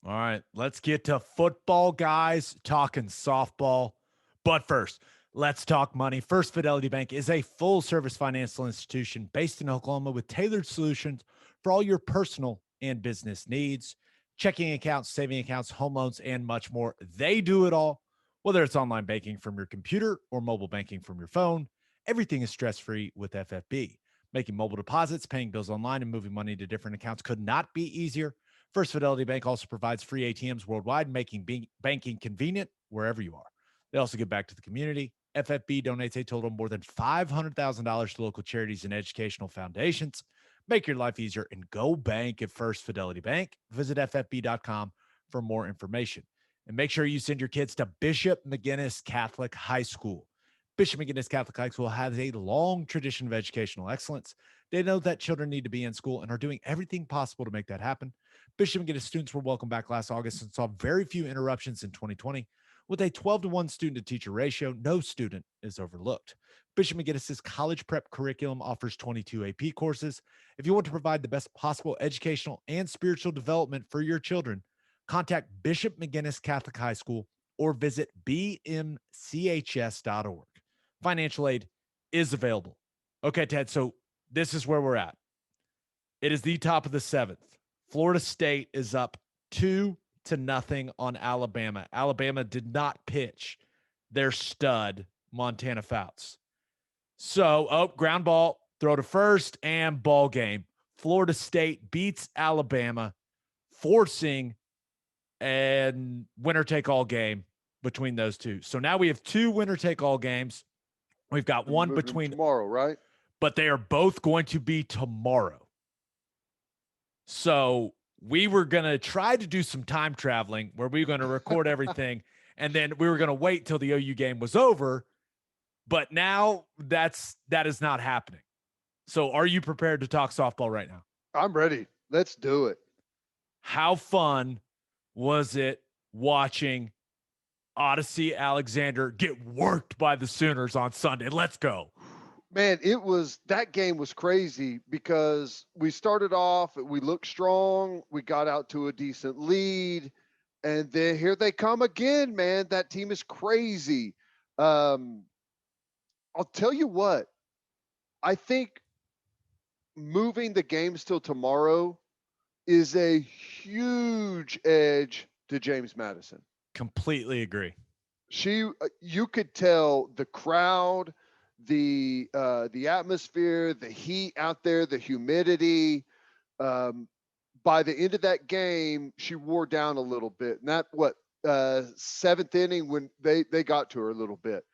All right, let's get to football guys talking softball. But first, let's talk money. First Fidelity Bank is a full-service financial institution based in Oklahoma with tailored solutions for all your personal and business needs. Checking accounts, saving accounts, home loans, and much more. They do it all. Whether it's online banking from your computer or mobile banking from your phone, everything is stress-free with FFB. Making mobile deposits, paying bills online, and moving money to different accounts could not be easier. First Fidelity Bank also provides free ATMs worldwide, making banking convenient wherever you are. They also give back to the community. FFB donates a total of more than $500,000 to local charities and educational foundations. Make your life easier and go bank at First Fidelity Bank. Visit ffb.com for more information. And make sure you send your kids to Bishop McGinnis Catholic High School. Bishop McGinnis Catholic High School has a long tradition of educational excellence. They know that children need to be in school and are doing everything possible to make that happen. Bishop McGinnis students were welcomed back last August and saw very few interruptions in 2020. With a 12-to-1 student-to-teacher ratio, no student is overlooked. Bishop McGinnis's college prep curriculum offers 22 AP courses. If you want to provide the best possible educational and spiritual development for your children, contact Bishop McGinnis Catholic High School or visit bmchs.org. Financial aid is available. Okay, Ted, so this is where we're at. It is the top of the 7th. Florida State is up 2-0 on Alabama. Alabama did not pitch their stud, Montana Fouts. So, ground ball, throw to first, and ball game. Florida State beats Alabama, forcing a winner-take-all game between those two. So now we have two winner take all games. We've got And we're one moving them between, tomorrow, right? but they are both going to be tomorrow. So we were going to try to do some time traveling where we were going to record everything and then we were going to wait till the OU game was over. But now that is not happening. So are you prepared to talk softball right now? I'm ready. Let's do it. How fun was it watching Odyssey Alexander get worked by the Sooners on Sunday? Let's go. Man, that game was crazy because we started off, we looked strong, we got out to a decent lead, and then here they come again, man. That team is crazy. Um, I'll tell you what, I think moving the games till tomorrow is a huge edge to James Madison. Completely agree. You could tell the crowd, the atmosphere, the heat out there, the humidity. Um, by the end of that game, she wore down a little bit. And that seventh inning when they got to her a little bit.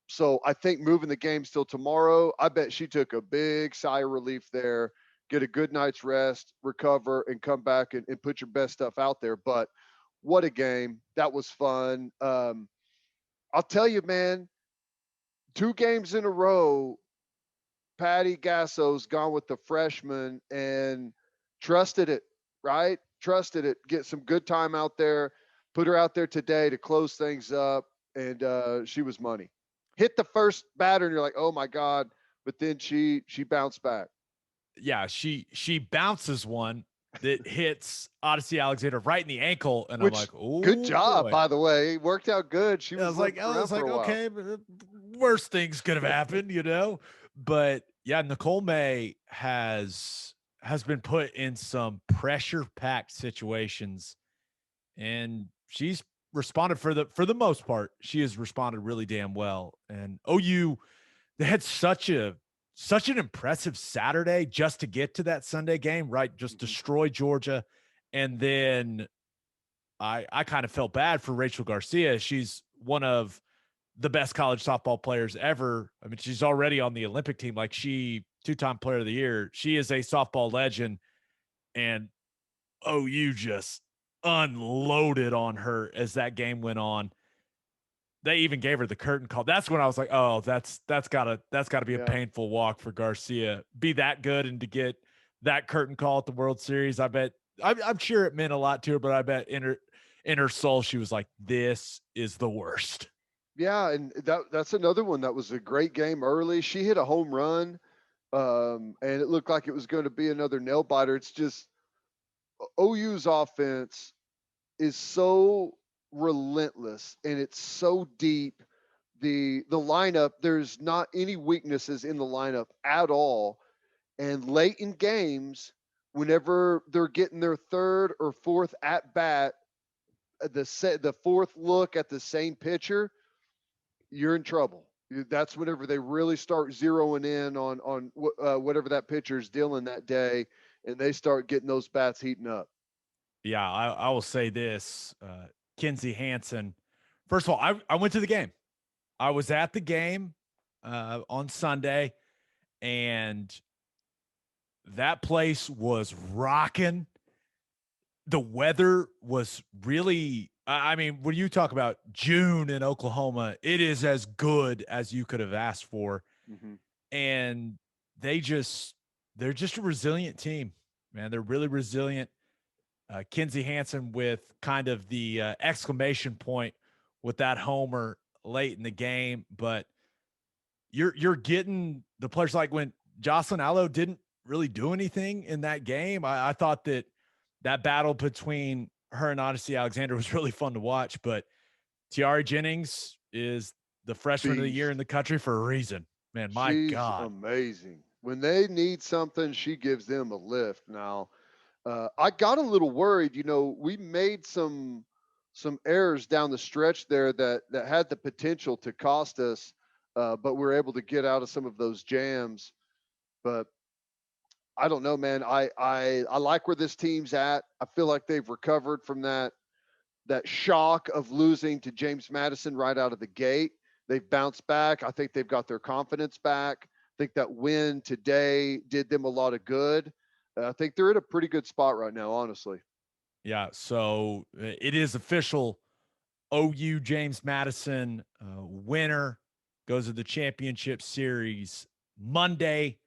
So I think moving the game till tomorrow, I bet she took a big sigh of relief there, get a good night's rest, recover, and come back and put your best stuff out there. But what a game. That was fun. I'll tell you, man, 2 games in a row, Patty Gasso's gone with the freshman and trusted it, right? Trusted it. Get some good time out there. Put her out there today to close things up, and she was money. Hit the first batter, and you're like, oh my God. But then she bounced back. Yeah, she bounces one that hits Odyssey Alexander right in the ankle, and Which, I'm like, oh, good job, boy. by the way. It worked out good. She I was was like, okay, but worse things could have happened, you know. But yeah, Nicole May has been put in some pressure packed situations, and she's responded for the most part. She has responded really damn well. And OU, they had such an impressive Saturday just to get to that Sunday game, right? Just destroy Georgia, and then I kind of felt bad for Rachel Garcia. She's one of the best college softball players ever. I mean, she's already on the Olympic team. Like, she two-time player of the year. She is a softball legend, and OU just unloaded on her as that game went on. They even gave her the curtain call. That's when I was like, oh, that's gotta be a painful walk for Garcia. Be that good and to get that curtain call at the World Series. I'm sure it meant a lot to her, but I bet in her soul she was like, this is the worst. Yeah, and that's another one that was a great game early. She hit a home run, and it looked like it was going to be another nail biter. It's just OU's offense is so relentless and it's so deep. The lineup, there's not any weaknesses in the lineup at all. And late in games, whenever they're getting their third or fourth at bat, the fourth look at the same pitcher, you're in trouble. That's whenever they really start zeroing in on whatever that pitcher is dealing that day, and they start getting those bats heating up. Yeah, I will say this, Kinsey Hansen. First of all, I went to the game. I was at the game on Sunday, and that place was rocking. The weather was really, I mean, when you talk about June in Oklahoma, it is as good as you could have asked for. Mm-hmm. And they're just a resilient team, man. They're really resilient. Kinsey Hansen with kind of the exclamation point with that homer late in the game, but you're getting the players like when Jocelyn Allo didn't really do anything in that game. I thought that battle between her and Odyssey Alexander was really fun to watch, but Tiari Jennings is the freshman of the year in the country for a reason. Man, my She's God. amazing. When they need something, she gives them a lift. Now, I got a little worried. We made some errors down the stretch there that had the potential to cost us, but we're able to get out of some of those jams. But I don't know, man. I like where this team's at. I feel like they've recovered from that that shock of losing to James Madison right out of the gate. They've bounced back. I think they've got their confidence back. I think that win today did them a lot of good. I think they're in a pretty good spot right now, honestly. Yeah. So it is official. OU James Madison winner goes to the championship series Monday,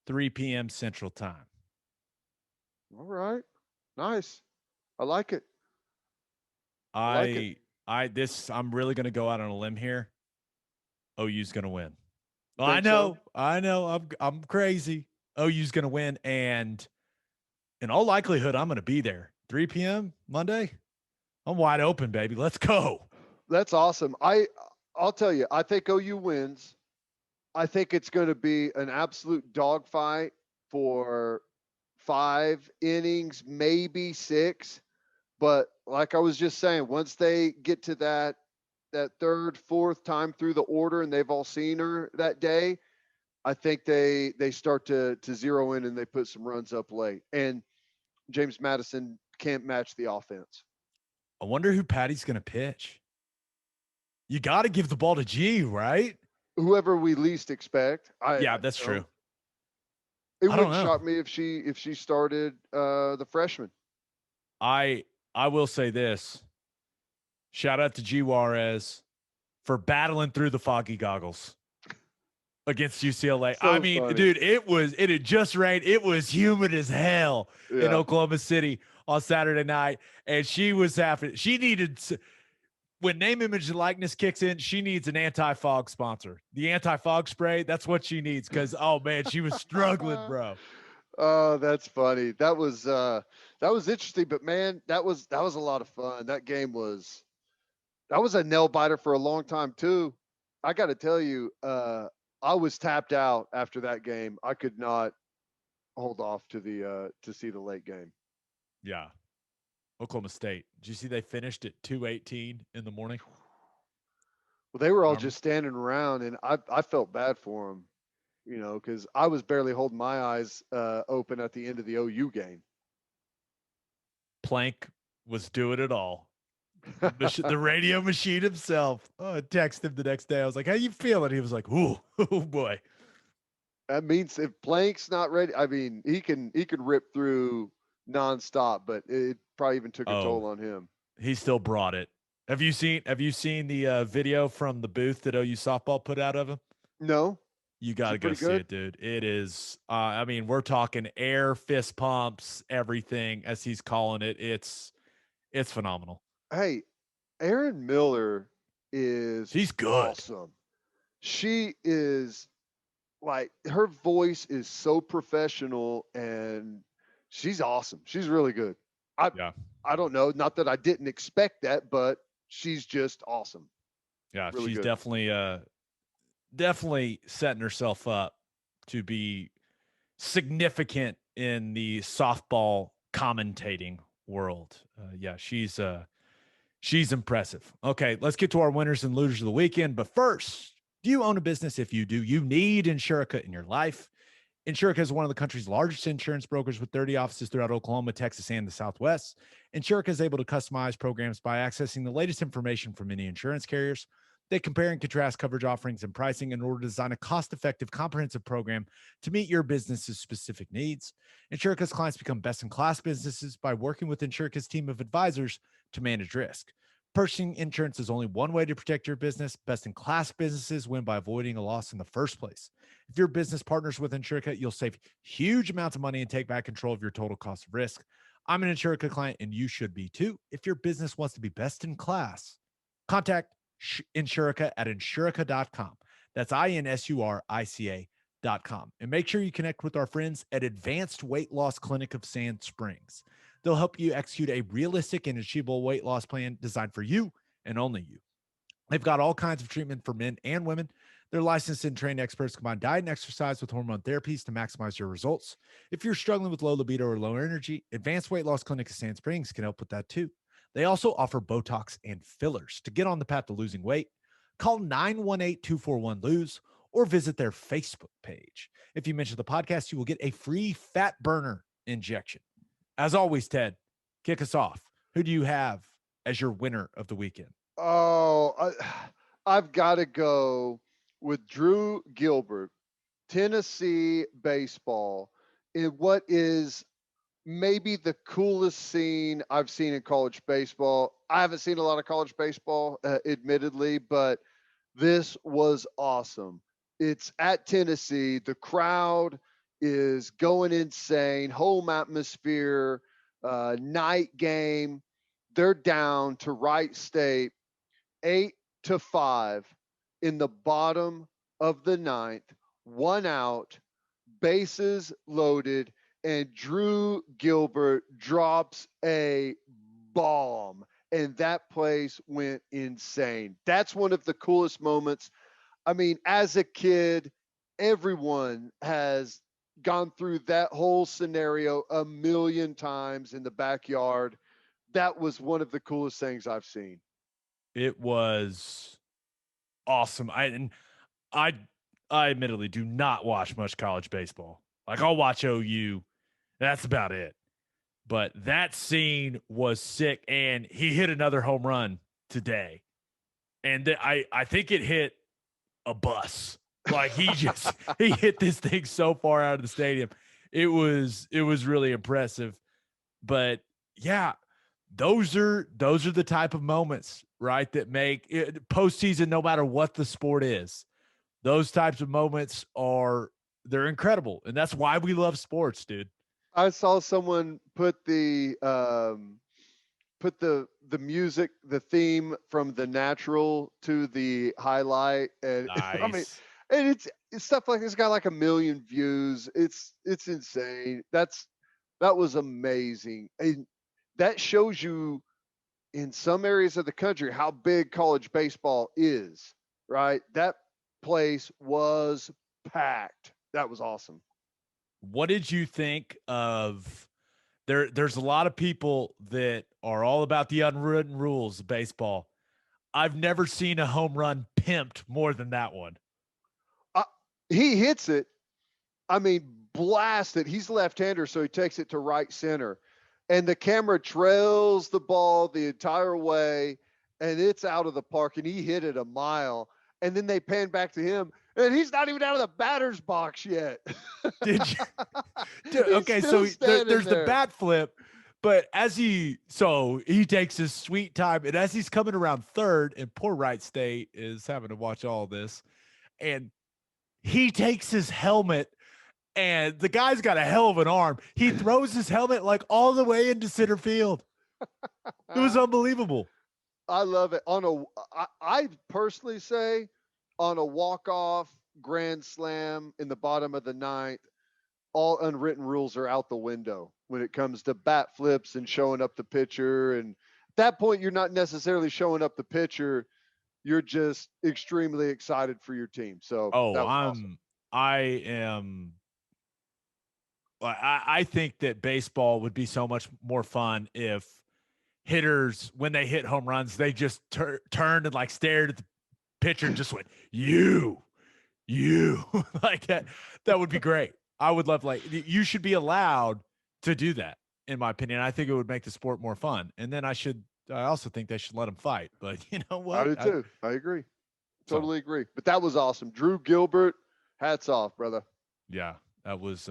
3 p.m. Central Time. All right. Nice. I like it. I'm really going to go out on a limb here. OU's going to win. Well, Think so? I know. I'm crazy. OU's going to win, and in all likelihood, I'm going to be there. 3 p.m. Monday. I'm wide open, baby. Let's go. That's awesome. I'll tell you, I think OU wins. I think it's going to be an absolute dogfight for 5 innings, maybe 6. But like I was just saying, once they get to that third, fourth time through the order and they've all seen her that day, I think they start to zero in and they put some runs up late. And James Madison can't match the offense. I wonder who Patty's going to pitch. You got to give the ball to G, right? Whoever we least expect. Yeah, that's true. It wouldn't shock me if she started the freshman. I will say this. Shout out to G Juarez for battling through the foggy goggles against UCLA. So I mean, funny. dude, it had just rained. It was humid as hell in Oklahoma City on Saturday night. And she was having, she needed, when name, image, and likeness kicks in, she needs an anti-fog sponsor. The anti-fog spray, that's what she needs. Cause oh man, she was struggling, bro. Oh, that's funny. That was interesting, but man, that was a lot of fun. That was a nail biter for a long time too. I got to tell you, I was tapped out after that game. I could not hold off to see the late game. Yeah. Oklahoma State. Did you see they finished at 2:18 in the morning? Well, they were all just standing around, and I felt bad for them, because I was barely holding my eyes open at the end of the OU game. Plank was doing it all. The radio machine himself. Oh, I texted him the next day. I was like, "How you feeling?" He was like, "Ooh, oh boy." That means if Plank's not ready, I mean, he can rip through nonstop, but it probably even took a toll on him. He still brought it. Have you seen the video from the booth that OU softball put out of him? No. You got to go see it, dude. It is, I mean, we're talking air, fist pumps, everything, as he's calling it. It's phenomenal. Hey, Erin Miller she's good. Awesome. She is, like, her voice is so professional and she's awesome. She's really good. I don't know, not that I didn't expect that, but she's just awesome. Yeah, really she's good. Definitely setting herself up to be significant in the softball commentating world. Yeah, she's impressive. Okay, let's get to our winners and losers of the weekend. But first, do you own a business? If you do, you need Insurica in your life. Insurica is one of the country's largest insurance brokers with 30 offices throughout Oklahoma, Texas, and the Southwest. Insurica is able to customize programs by accessing the latest information from many insurance carriers. They compare and contrast coverage offerings and pricing in order to design a cost-effective, comprehensive program to meet your business's specific needs. Insurica's clients become best-in-class businesses by working with Insurica's team of advisors to manage risk. Purchasing insurance is only one way to protect your business. Best-in-class businesses win by avoiding a loss in the first place. If your business partners with Insurica, you'll save huge amounts of money and take back control of your total cost of risk. I'm an Insurica client, and you should be too. If your business wants to be best in class, contact Insurica at insurica.com. That's INSURICA.com. And make sure you connect with our friends at Advanced Weight Loss Clinic of Sand Springs. They'll help you execute a realistic and achievable weight loss plan designed for you and only you. They've got all kinds of treatment for men and women. Their licensed and trained experts combine diet and exercise with hormone therapies to maximize your results. If you're struggling with low libido or low energy, Advanced Weight Loss Clinic of Sand Springs can help with that too. They also offer Botox and fillers to get on the path to losing weight. Call 918-241-LOSE or visit their Facebook page. If you mention the podcast, you will get a free fat burner injection. As always, Ted, kick us off. Who do you have as your winner of the weekend? Oh, I've got to go with Drew Gilbert, Tennessee baseball, in what is maybe the coolest scene I've seen in college baseball. I haven't seen a lot of college baseball, admittedly, but this was awesome. It's at Tennessee. The crowd is going insane. Home atmosphere, night game. They're down to Wright State 8-5 in the bottom of the ninth, one out, bases loaded, and Drew Gilbert drops a bomb. And that place went insane. That's one of the coolest moments. I mean, as a kid, everyone has gone through that whole scenario a million times in the backyard. That was one of the coolest things I've seen. It was awesome. I I admittedly do not watch much college baseball. Like I'll watch OU. That's about it. But that scene was sick, and he hit another home run today. And I think it hit a bus. Like he hit this thing so far out of the stadium. It was really impressive. But yeah, those are the type of moments, right, that make it postseason, no matter what the sport is. Those types of moments they're incredible. And that's why we love sports, dude. I saw someone put the music, the theme from The Natural to the highlight, and I mean, Nice. and it's stuff like it's got like a million views. It's insane. That was amazing, and that shows you in some areas of the country how big college baseball is. Right, that place was packed. That was awesome. What did you think of there's a lot of people that are all about the unwritten rules of baseball. I've never seen a home run pimped more than that one. Uh, he hits it. I mean, blast it. He's left-hander, so he takes it to right center. And the camera trails the ball the entire way, and it's out of the park, and he hit it a mile. And then they pan back to him, and he's not even out of the batter's box yet. Did you? Dude, He's okay, still so standing there's the there. bat flip, but he takes his sweet time, and as he's coming around third, and poor Wright State is having to watch all this, and he takes his helmet, and the guy's got a hell of an arm. He throws his helmet like all the way into center field. It was unbelievable. I love it. I personally say on a walk-off grand slam in the bottom of the ninth, all unwritten rules are out the window when it comes to bat flips and showing up the pitcher. And at that point, you're not necessarily showing up the pitcher. You're just extremely excited for your team. So Oh, that was awesome. I am I think that baseball would be so much more fun if hitters, when they hit home runs, they just turned and like stared at the pitcher and just went, you like that. That would be great. I would love, like, you should be allowed to do that, in my opinion. I think it would make the sport more fun. And then I also think they should let them fight. But you know I what? do too. I agree. So Totally agree. But that was awesome. Drew Gilbert, hats off, brother. yeah, that was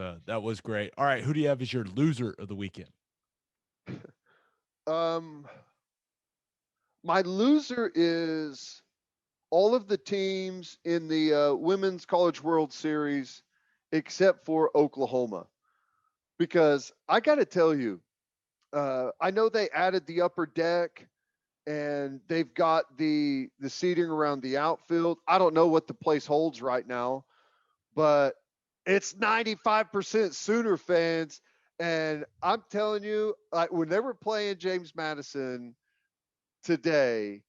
great. All right, who do you have as your loser of the weekend? My loser is all of the teams in the Women's College World Series except for Oklahoma. Because I got to tell you, I know they added the upper deck and they've got the seating around the outfield. I don't know what the place holds right now, but it's 95% Sooner fans. And I'm telling you, like when they were playing James Madison today,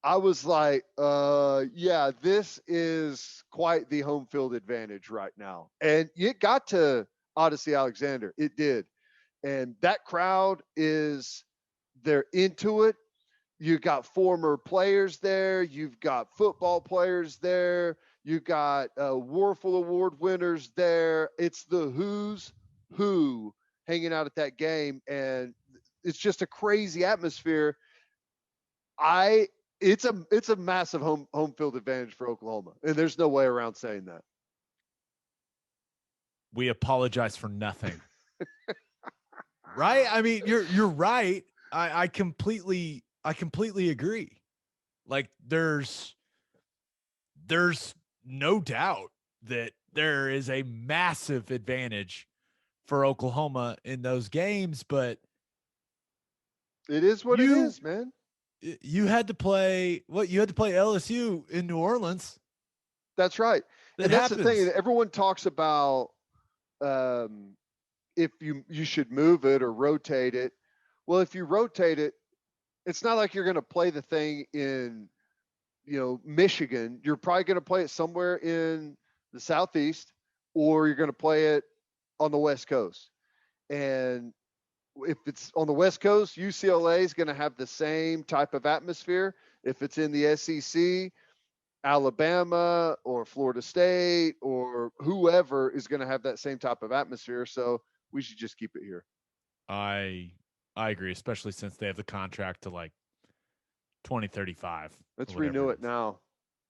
I was like, yeah, this is quite the home field advantage right now. And it got to Odyssey Alexander. It did. And that crowd they're into it. You got former players there. You've got football players there. You got Warfel Award winners there. It's the who's who hanging out at that game. And it's just a crazy atmosphere. It's a massive home field advantage for Oklahoma, and there's no way around saying that. We apologize for nothing. Right? I mean, you're right. I completely agree. Like there's no doubt that there is a massive advantage for Oklahoma in those games, but it is what it is, man. You had to play You had to play LSU in New Orleans. That's right. And that's the thing. Everyone talks about if you should move it or rotate it. Well, if you rotate it, it's not like you're going to play the thing in, Michigan. You're probably going to play it somewhere in the Southeast, or you're going to play it on the West Coast. And if it's on the West Coast, UCLA is going to have the same type of atmosphere. If it's in the SEC, Alabama or Florida State or whoever is going to have that same type of atmosphere. So we should just keep it here. I agree, especially since they have the contract to like 2035. Let's renew it now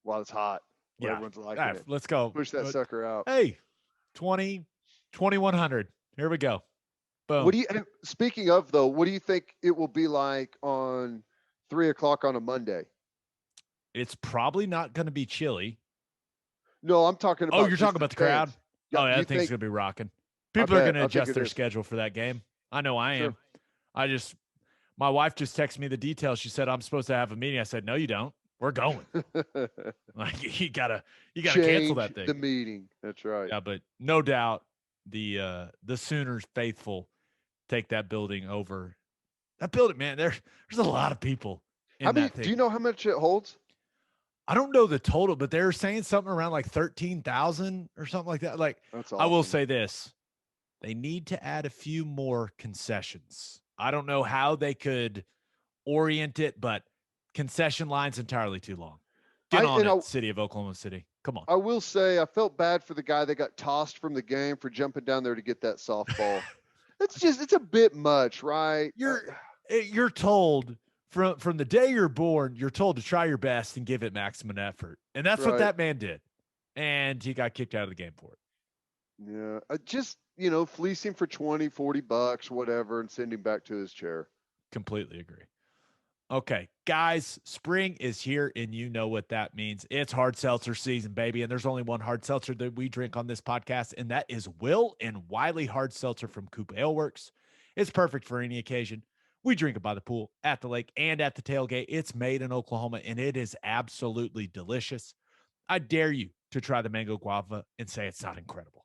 while it's hot. Yeah. Everyone's liking it. Let's go. Push that sucker out. Hey, 2100. Here we go. Boom. Speaking of though, what do you think it will be like on 3:00 on a Monday? It's probably not going to be chilly. No, I'm talking about. Oh, you're talking about the crowd? Yeah, oh, yeah, that thing's going to be rocking. People are going to adjust their schedule for that game. I know I am. My wife just texted me the details. She said, I'm supposed to have a meeting. I said, no, you don't. We're going. Like you gotta cancel that thing. The meeting. That's right. Yeah, but no doubt the Sooners faithful take that building over. That building, man, there's a lot of people in that thing. Do you know how much it holds? I don't know the total, but they're saying something around like 13,000 or something like that. Like, that's awesome. I will say this. They need to add a few more concessions. I don't know how they could orient it, but concession line's entirely too long. Get on it, city of Oklahoma City. Come on. I will say I felt bad for the guy that got tossed from the game for jumping down there to get that softball. It's a bit much, right? You're told from the day you're born, you're told to try your best and give it maximum effort. And that's what that man did. And he got kicked out of the game for it. Yeah. Fleece him for $20-$40, whatever, and send him back to his chair. Completely agree. Okay, guys, spring is here, and you know what that means. It's hard seltzer season, baby, and there's only one hard seltzer that we drink on this podcast, and that is Will and Wiley Hard Seltzer from Coop Ale Works. It's perfect for any occasion. We drink it by the pool, at the lake, and at the tailgate. It's made in Oklahoma, and it is absolutely delicious. I dare you to try the mango guava and say it's not incredible.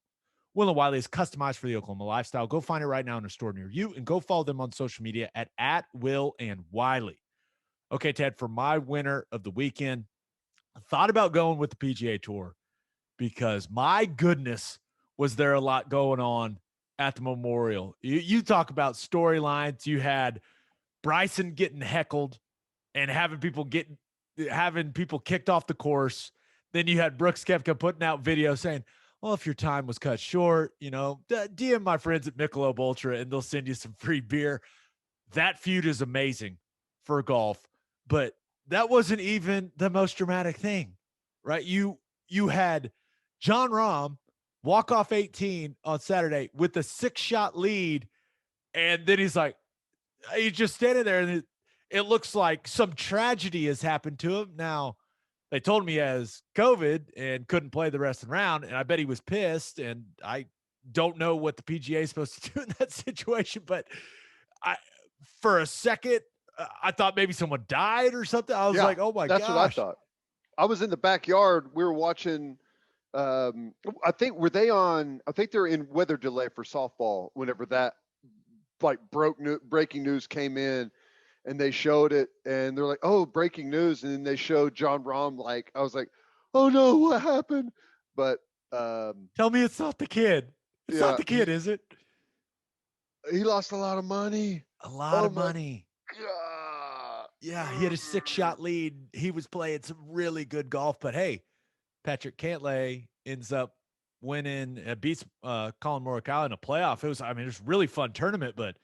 Will and Wiley is customized for the Oklahoma lifestyle. Go find it right now in a store near you, and go follow them on social media at Will and Wiley. Okay, Ted, for my winner of the weekend, I thought about going with the PGA Tour because, my goodness, was there a lot going on at the Memorial. You talk about storylines. You had Bryson getting heckled and having people kicked off the course. Then you had Brooks Koepka putting out video saying, well, if your time was cut short, DM my friends at Michelob Ultra and they'll send you some free beer. That feud is amazing for golf. But that wasn't even the most dramatic thing, right? You had Jon Rahm walk off 18 on Saturday with a 6-shot lead, and then he's just standing there, and it looks like some tragedy has happened to him. Now, they told him he has COVID and couldn't play the rest of the round, and I bet he was pissed, and I don't know what the PGA is supposed to do in that situation, but for a second, I thought maybe someone died or something. I was like, oh my gosh. That's what I thought. I was in the backyard. We were watching, I think they're in weather delay for softball whenever that breaking news came in, and they showed it, and they're like, oh, breaking news. And then they showed Jon Rahm. I was like, oh no, what happened? But tell me it's not the kid. It's not the kid, is it? He lost a lot of money. A lot of money. God. Yeah, he had a 6-shot lead. He was playing some really good golf, but hey, Patrick Cantlay ends up winning, beats Colin Morikawa in a playoff. It was a really fun tournament, but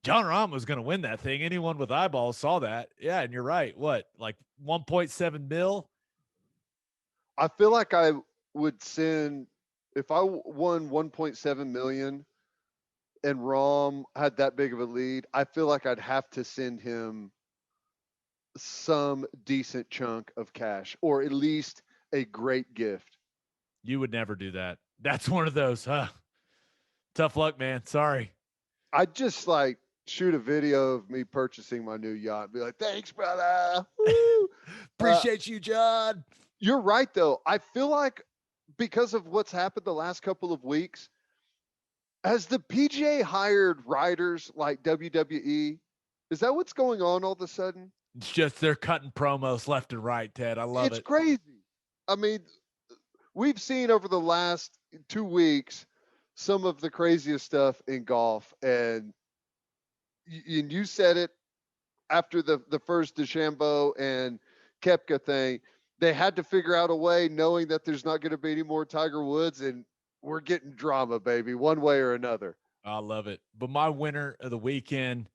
John Rahm was going to win that thing. Anyone with eyeballs saw that. Yeah, and you're right. What, like 1.7 mil? I feel like I would send if I won 1.7 million and Rom had that big of a lead. I feel like I'd have to send him some decent chunk of cash, or at least a great gift. You would never do that. That's one of those, huh? Tough luck, man. Sorry. I'd just like shoot a video of me purchasing my new yacht and be like, thanks, brother. Woo! Appreciate you, John. You're right, though. I feel like because of what's happened the last couple of weeks, has the PGA hired writers like WWE? Is that what's going on all of a sudden? It's just they're cutting promos left and right, Ted. I love It's it. crazy. I mean, we've seen over the last 2 weeks some of the craziest stuff in golf, and you said it after the first DeChambeau and Koepka thing. They had to figure out a way, knowing that there's not going to be any more Tiger Woods, and we're getting drama, baby, one way or another. I love it. But my winner of the weekend,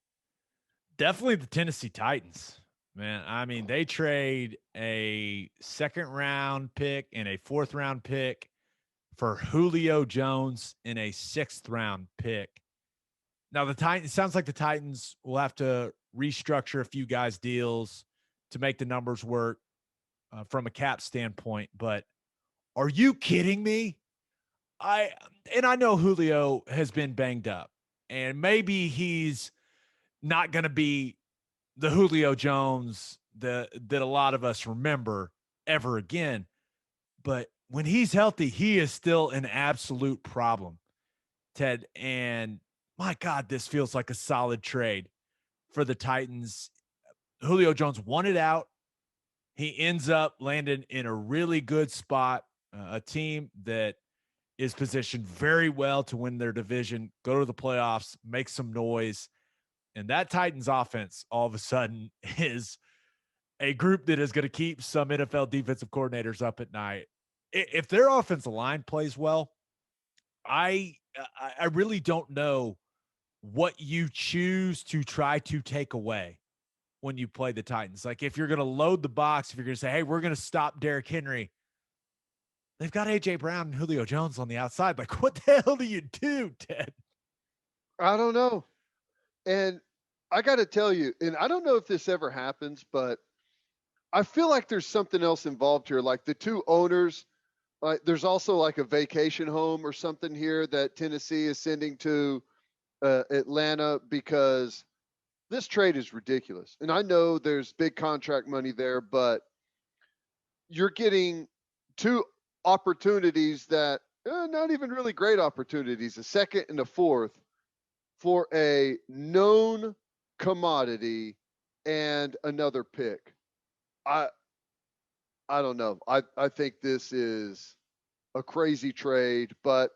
definitely the Tennessee Titans. Man, I mean, they trade a second round pick and a fourth round pick for Julio Jones in a sixth round pick. Now, the Titans, it sounds like the Titans will have to restructure a few guys' deals to make the numbers work from a cap standpoint. But are you kidding me? I know Julio has been banged up, and maybe he's not going to be the Julio Jones that a lot of us remember ever again. But when he's healthy, he is still an absolute problem, Ted. And my God, this feels like a solid trade for the Titans. Julio Jones wanted out. He ends up landing in a really good spot, a team that is positioned very well to win their division, go to the playoffs, make some noise. And that Titans offense all of a sudden is a group that is going to keep some NFL defensive coordinators up at night. If their offensive line plays well, I really don't know what you choose to try to take away when you play the Titans. Like if you're going to load the box, if you're going to say, hey, we're going to stop Derrick Henry, they've got A.J. Brown and Julio Jones on the outside. Like what the hell do you do, Ted? I don't know. And I got to tell you, and I don't know if this ever happens, but I feel like there's something else involved here. Like the two owners, like there's also like a vacation home or something here that Tennessee is sending to Atlanta, because this trade is ridiculous. And I know there's big contract money there, but you're getting two opportunities that not even really great opportunities, a second and a fourth, for a known commodity and another pick. I don't know. I think this is a crazy trade, but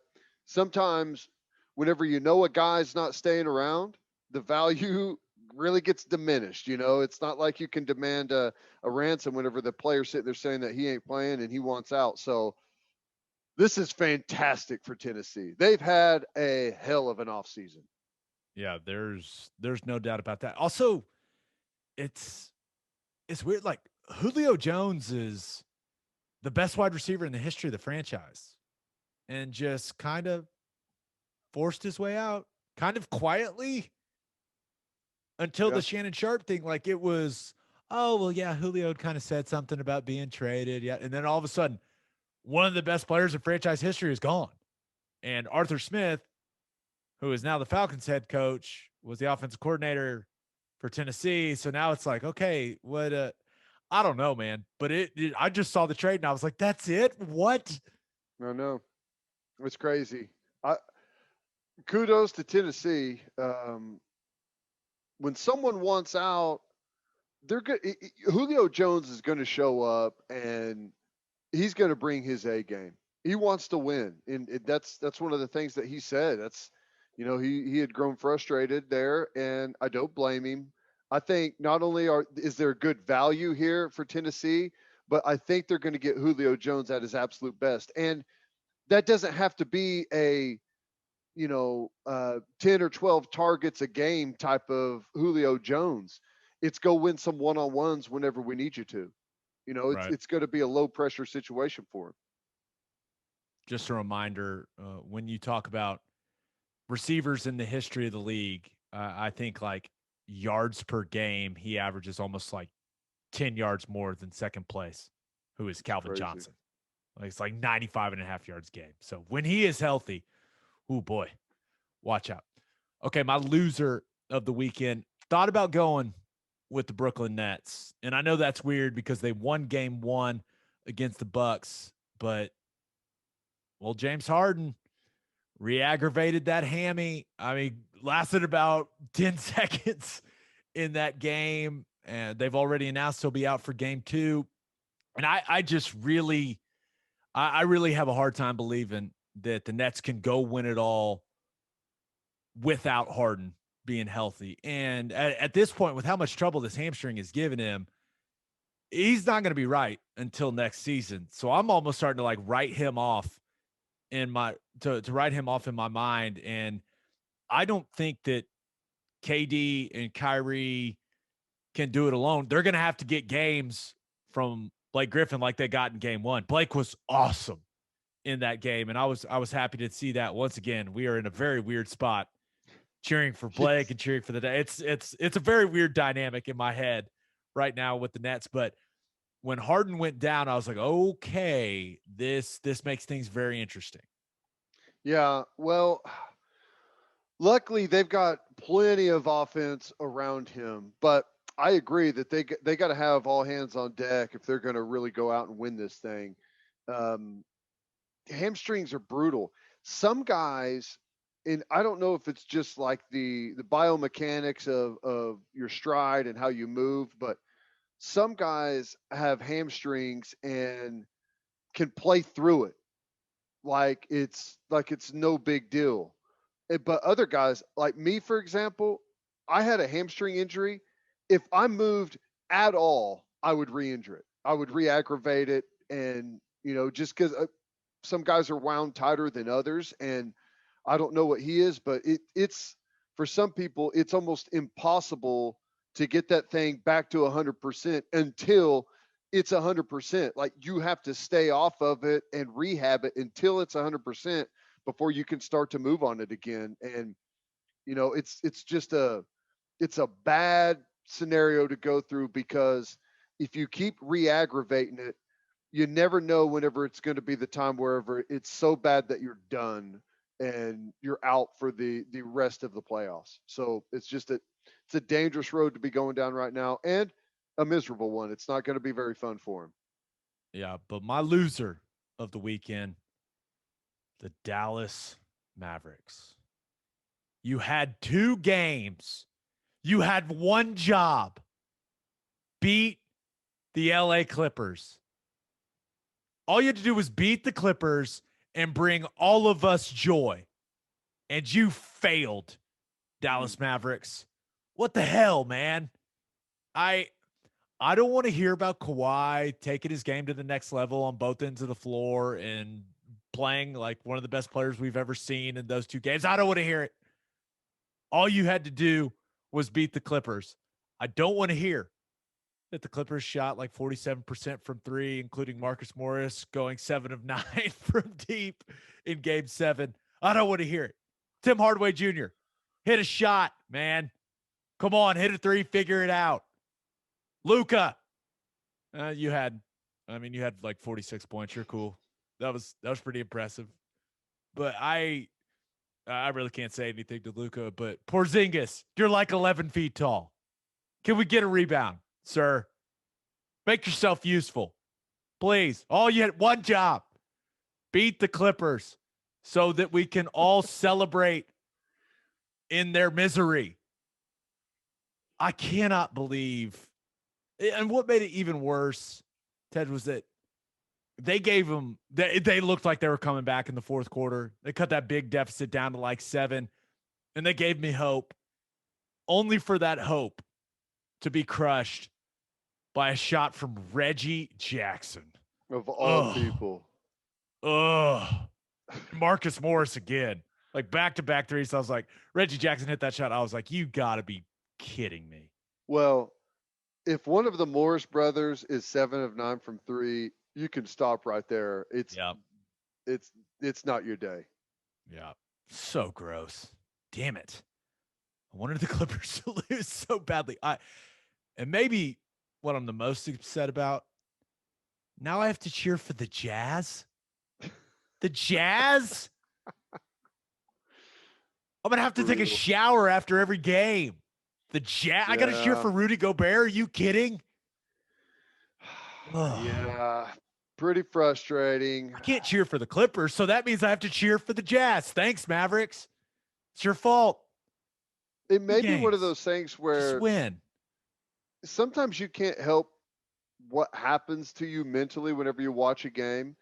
sometimes whenever you know a guy's not staying around, the value really gets diminished. It's not like you can demand a ransom whenever the player's sitting there saying that he ain't playing and he wants out. So this is fantastic for Tennessee. They've had a hell of an offseason. Yeah, there's no doubt about that. Also, it's weird. Like Julio Jones is the best wide receiver in the history of the franchise, and just kind of forced his way out, kind of quietly, until the Shannon Sharp thing. Like it was, oh well, yeah, Julio kind of said something about being traded, yeah, and then all of a sudden, one of the best players in franchise history is gone, and Arthur Smith, who is now the Falcons head coach, was the offensive coordinator for Tennessee. So now it's like, okay, what? I don't know, man. But I just saw the trade and I was like, that's it. What? I know. It's crazy. Kudos to Tennessee. When someone wants out, they're good. Julio Jones is going to show up and he's going to bring his A game. He wants to win, and that's one of the things that he said. That's he had grown frustrated there, and I don't blame him. I think not only is there good value here for Tennessee, but I think they're going to get Julio Jones at his absolute best, and that doesn't have to be a 10 or 12 targets a game type of Julio Jones. It's go win some one-on-ones whenever we need you to. Right. It's going to be a low pressure situation for him. Just a reminder, when you talk about receivers in the history of the league, I think like yards per game, he averages almost like 10 yards more than second place, who is It's Calvin crazy. Johnson. Like it's like 95 and a half yards a game. So when he is healthy, oh boy, watch out. Okay, my loser of the weekend, thought about going with the Brooklyn Nets. And I know that's weird because they won game 1 against the Bucks, but well, James Harden re-aggravated that hammy. I mean, lasted about 10 seconds in that game, and they've already announced he'll be out for game 2. And I just really, I really have a hard time believing that the Nets can go win it all without Harden being healthy. And at this point, with how much trouble this hamstring is giving him, he's not going to be right until next season. So I'm almost starting to like write him off in my to write him off in my mind. And I don't think that KD and Kyrie can do it alone. They're going to have to get games from Blake Griffin like they got in game 1. Blake was awesome in that game, and I was happy to see that once again. We are in a very weird spot cheering for Blake and cheering for the day. It's a very weird dynamic in my head right now with the Nets, but when Harden went down, I was like, okay, this makes things very interesting. Yeah, well, luckily they've got plenty of offense around him, but I agree that they got to have all hands on deck if they're going to really go out and win this thing. Um, Hamstrings are brutal. Some guys, and I don't know if it's just like the biomechanics of your stride and how you move, but some guys have hamstrings and can play through it like it's no big deal. But other guys, like me, for example, I had a hamstring injury. If I moved at all, I would re-injure it. I would re-aggravate it, and just because some guys are wound tighter than others, and I don't know what he is, but it's for some people, it's almost impossible to get that thing back to 100% until it's 100%. Like you have to stay off of it and rehab it until it's 100% before you can start to move on it again. And it's a bad scenario to go through because if you keep re-aggravating it, you never know whenever it's going to be the time wherever it's so bad that you're done and you're out for the rest of the playoffs. So it's a dangerous road to be going down right now and a miserable one. It's not going to be very fun for him. Yeah, but my loser of the weekend, the Dallas Mavericks. You had 2 games. You had one job. Beat the LA Clippers. All you had to do was beat the Clippers and bring all of us joy. And you failed, Dallas Mavericks. What the hell, man? I don't want to hear about Kawhi taking his game to the next level on both ends of the floor and playing like one of the best players we've ever seen in those 2 games. I don't want to hear it. All you had to do was beat the Clippers. I don't want to hear that the Clippers shot like 47% from 3, including Marcus Morris going 7 of 9 from deep in game 7. I don't want to hear it. Tim Hardaway Jr., hit a shot, man. Come on, hit a 3, figure it out. Luka, you had like 46 points. You're cool. That was pretty impressive. But I really can't say anything to Luka. But Porzingis, you're like 11 feet tall. Can we get a rebound, sir? Make yourself useful, please. All you had one job: beat the Clippers, so that we can all celebrate in their misery. I cannot believe. And what made it even worse, Ted, was that they gave them, they looked like they were coming back in the fourth quarter. They cut that big deficit down to like 7, and they gave me hope, only for that hope to be crushed by a shot from Reggie Jackson. Of all people. Ugh. Marcus Morris again. Like back-to-back threes. I was like, Reggie Jackson hit that shot. I was like, you got to be kidding me. Well, if one of the Morris brothers is 7 of 9 from 3, you can stop right there. Yeah. It's not your day. Yeah. So gross. Damn it. I wanted the Clippers to lose so badly. And maybe what I'm the most upset about, now I have to cheer for the Jazz. The Jazz? I'm going to have to take a shower after every game. The Jazz? I got to cheer for Rudy Gobert. Are you kidding? Yeah. Pretty frustrating. I can't cheer for the Clippers, so that means I have to cheer for the Jazz. Thanks, Mavericks. It's your fault. It may be one of those things where just win. Sometimes you can't help what happens to you mentally whenever you watch a game.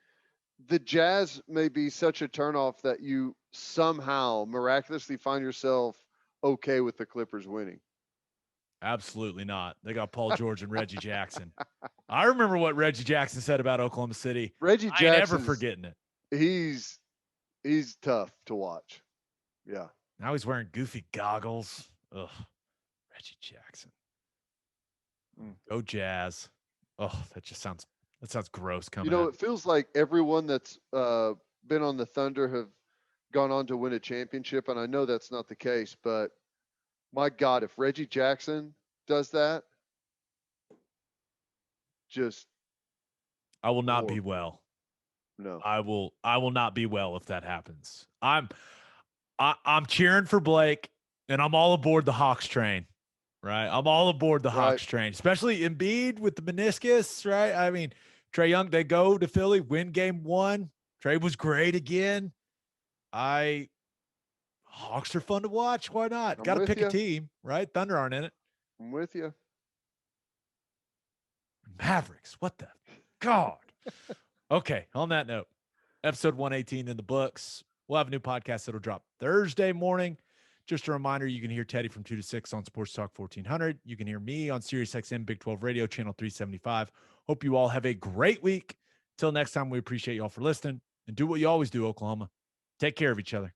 The Jazz may be such a turnoff that you somehow miraculously find yourself okay with the Clippers winning. Absolutely not. They got Paul George and Reggie Jackson. I remember what Reggie Jackson said about Oklahoma City. Reggie Jackson, never forgetting it. He's tough to watch. Yeah. Now he's wearing goofy goggles. Ugh. Reggie Jackson. Go Jazz. Oh, that sounds gross coming out. It feels like everyone that's been on the Thunder have gone on to win a championship, and I know that's not the case, but my God, if Reggie Jackson does that, I will not be well. No. I will not be well if that happens. I'm cheering for Blake, and I'm all aboard the Hawks train. Right. I'm all aboard the Hawks train, especially Embiid with the meniscus. Right. I mean, Trae Young, they go to Philly, win game 1. Trae was great again. Hawks are fun to watch. Why not? Got to pick a team, right? Thunder aren't in it. I'm with you. Mavericks. What the God? Okay. On that note, episode 118 in the books. We'll have a new podcast that'll drop Thursday morning. Just a reminder, you can hear Teddy from 2 to 6 on Sports Talk 1400. You can hear me on SiriusXM Big 12 Radio, channel 375. Hope you all have a great week. Till next time, we appreciate you all for listening. And do what you always do, Oklahoma. Take care of each other.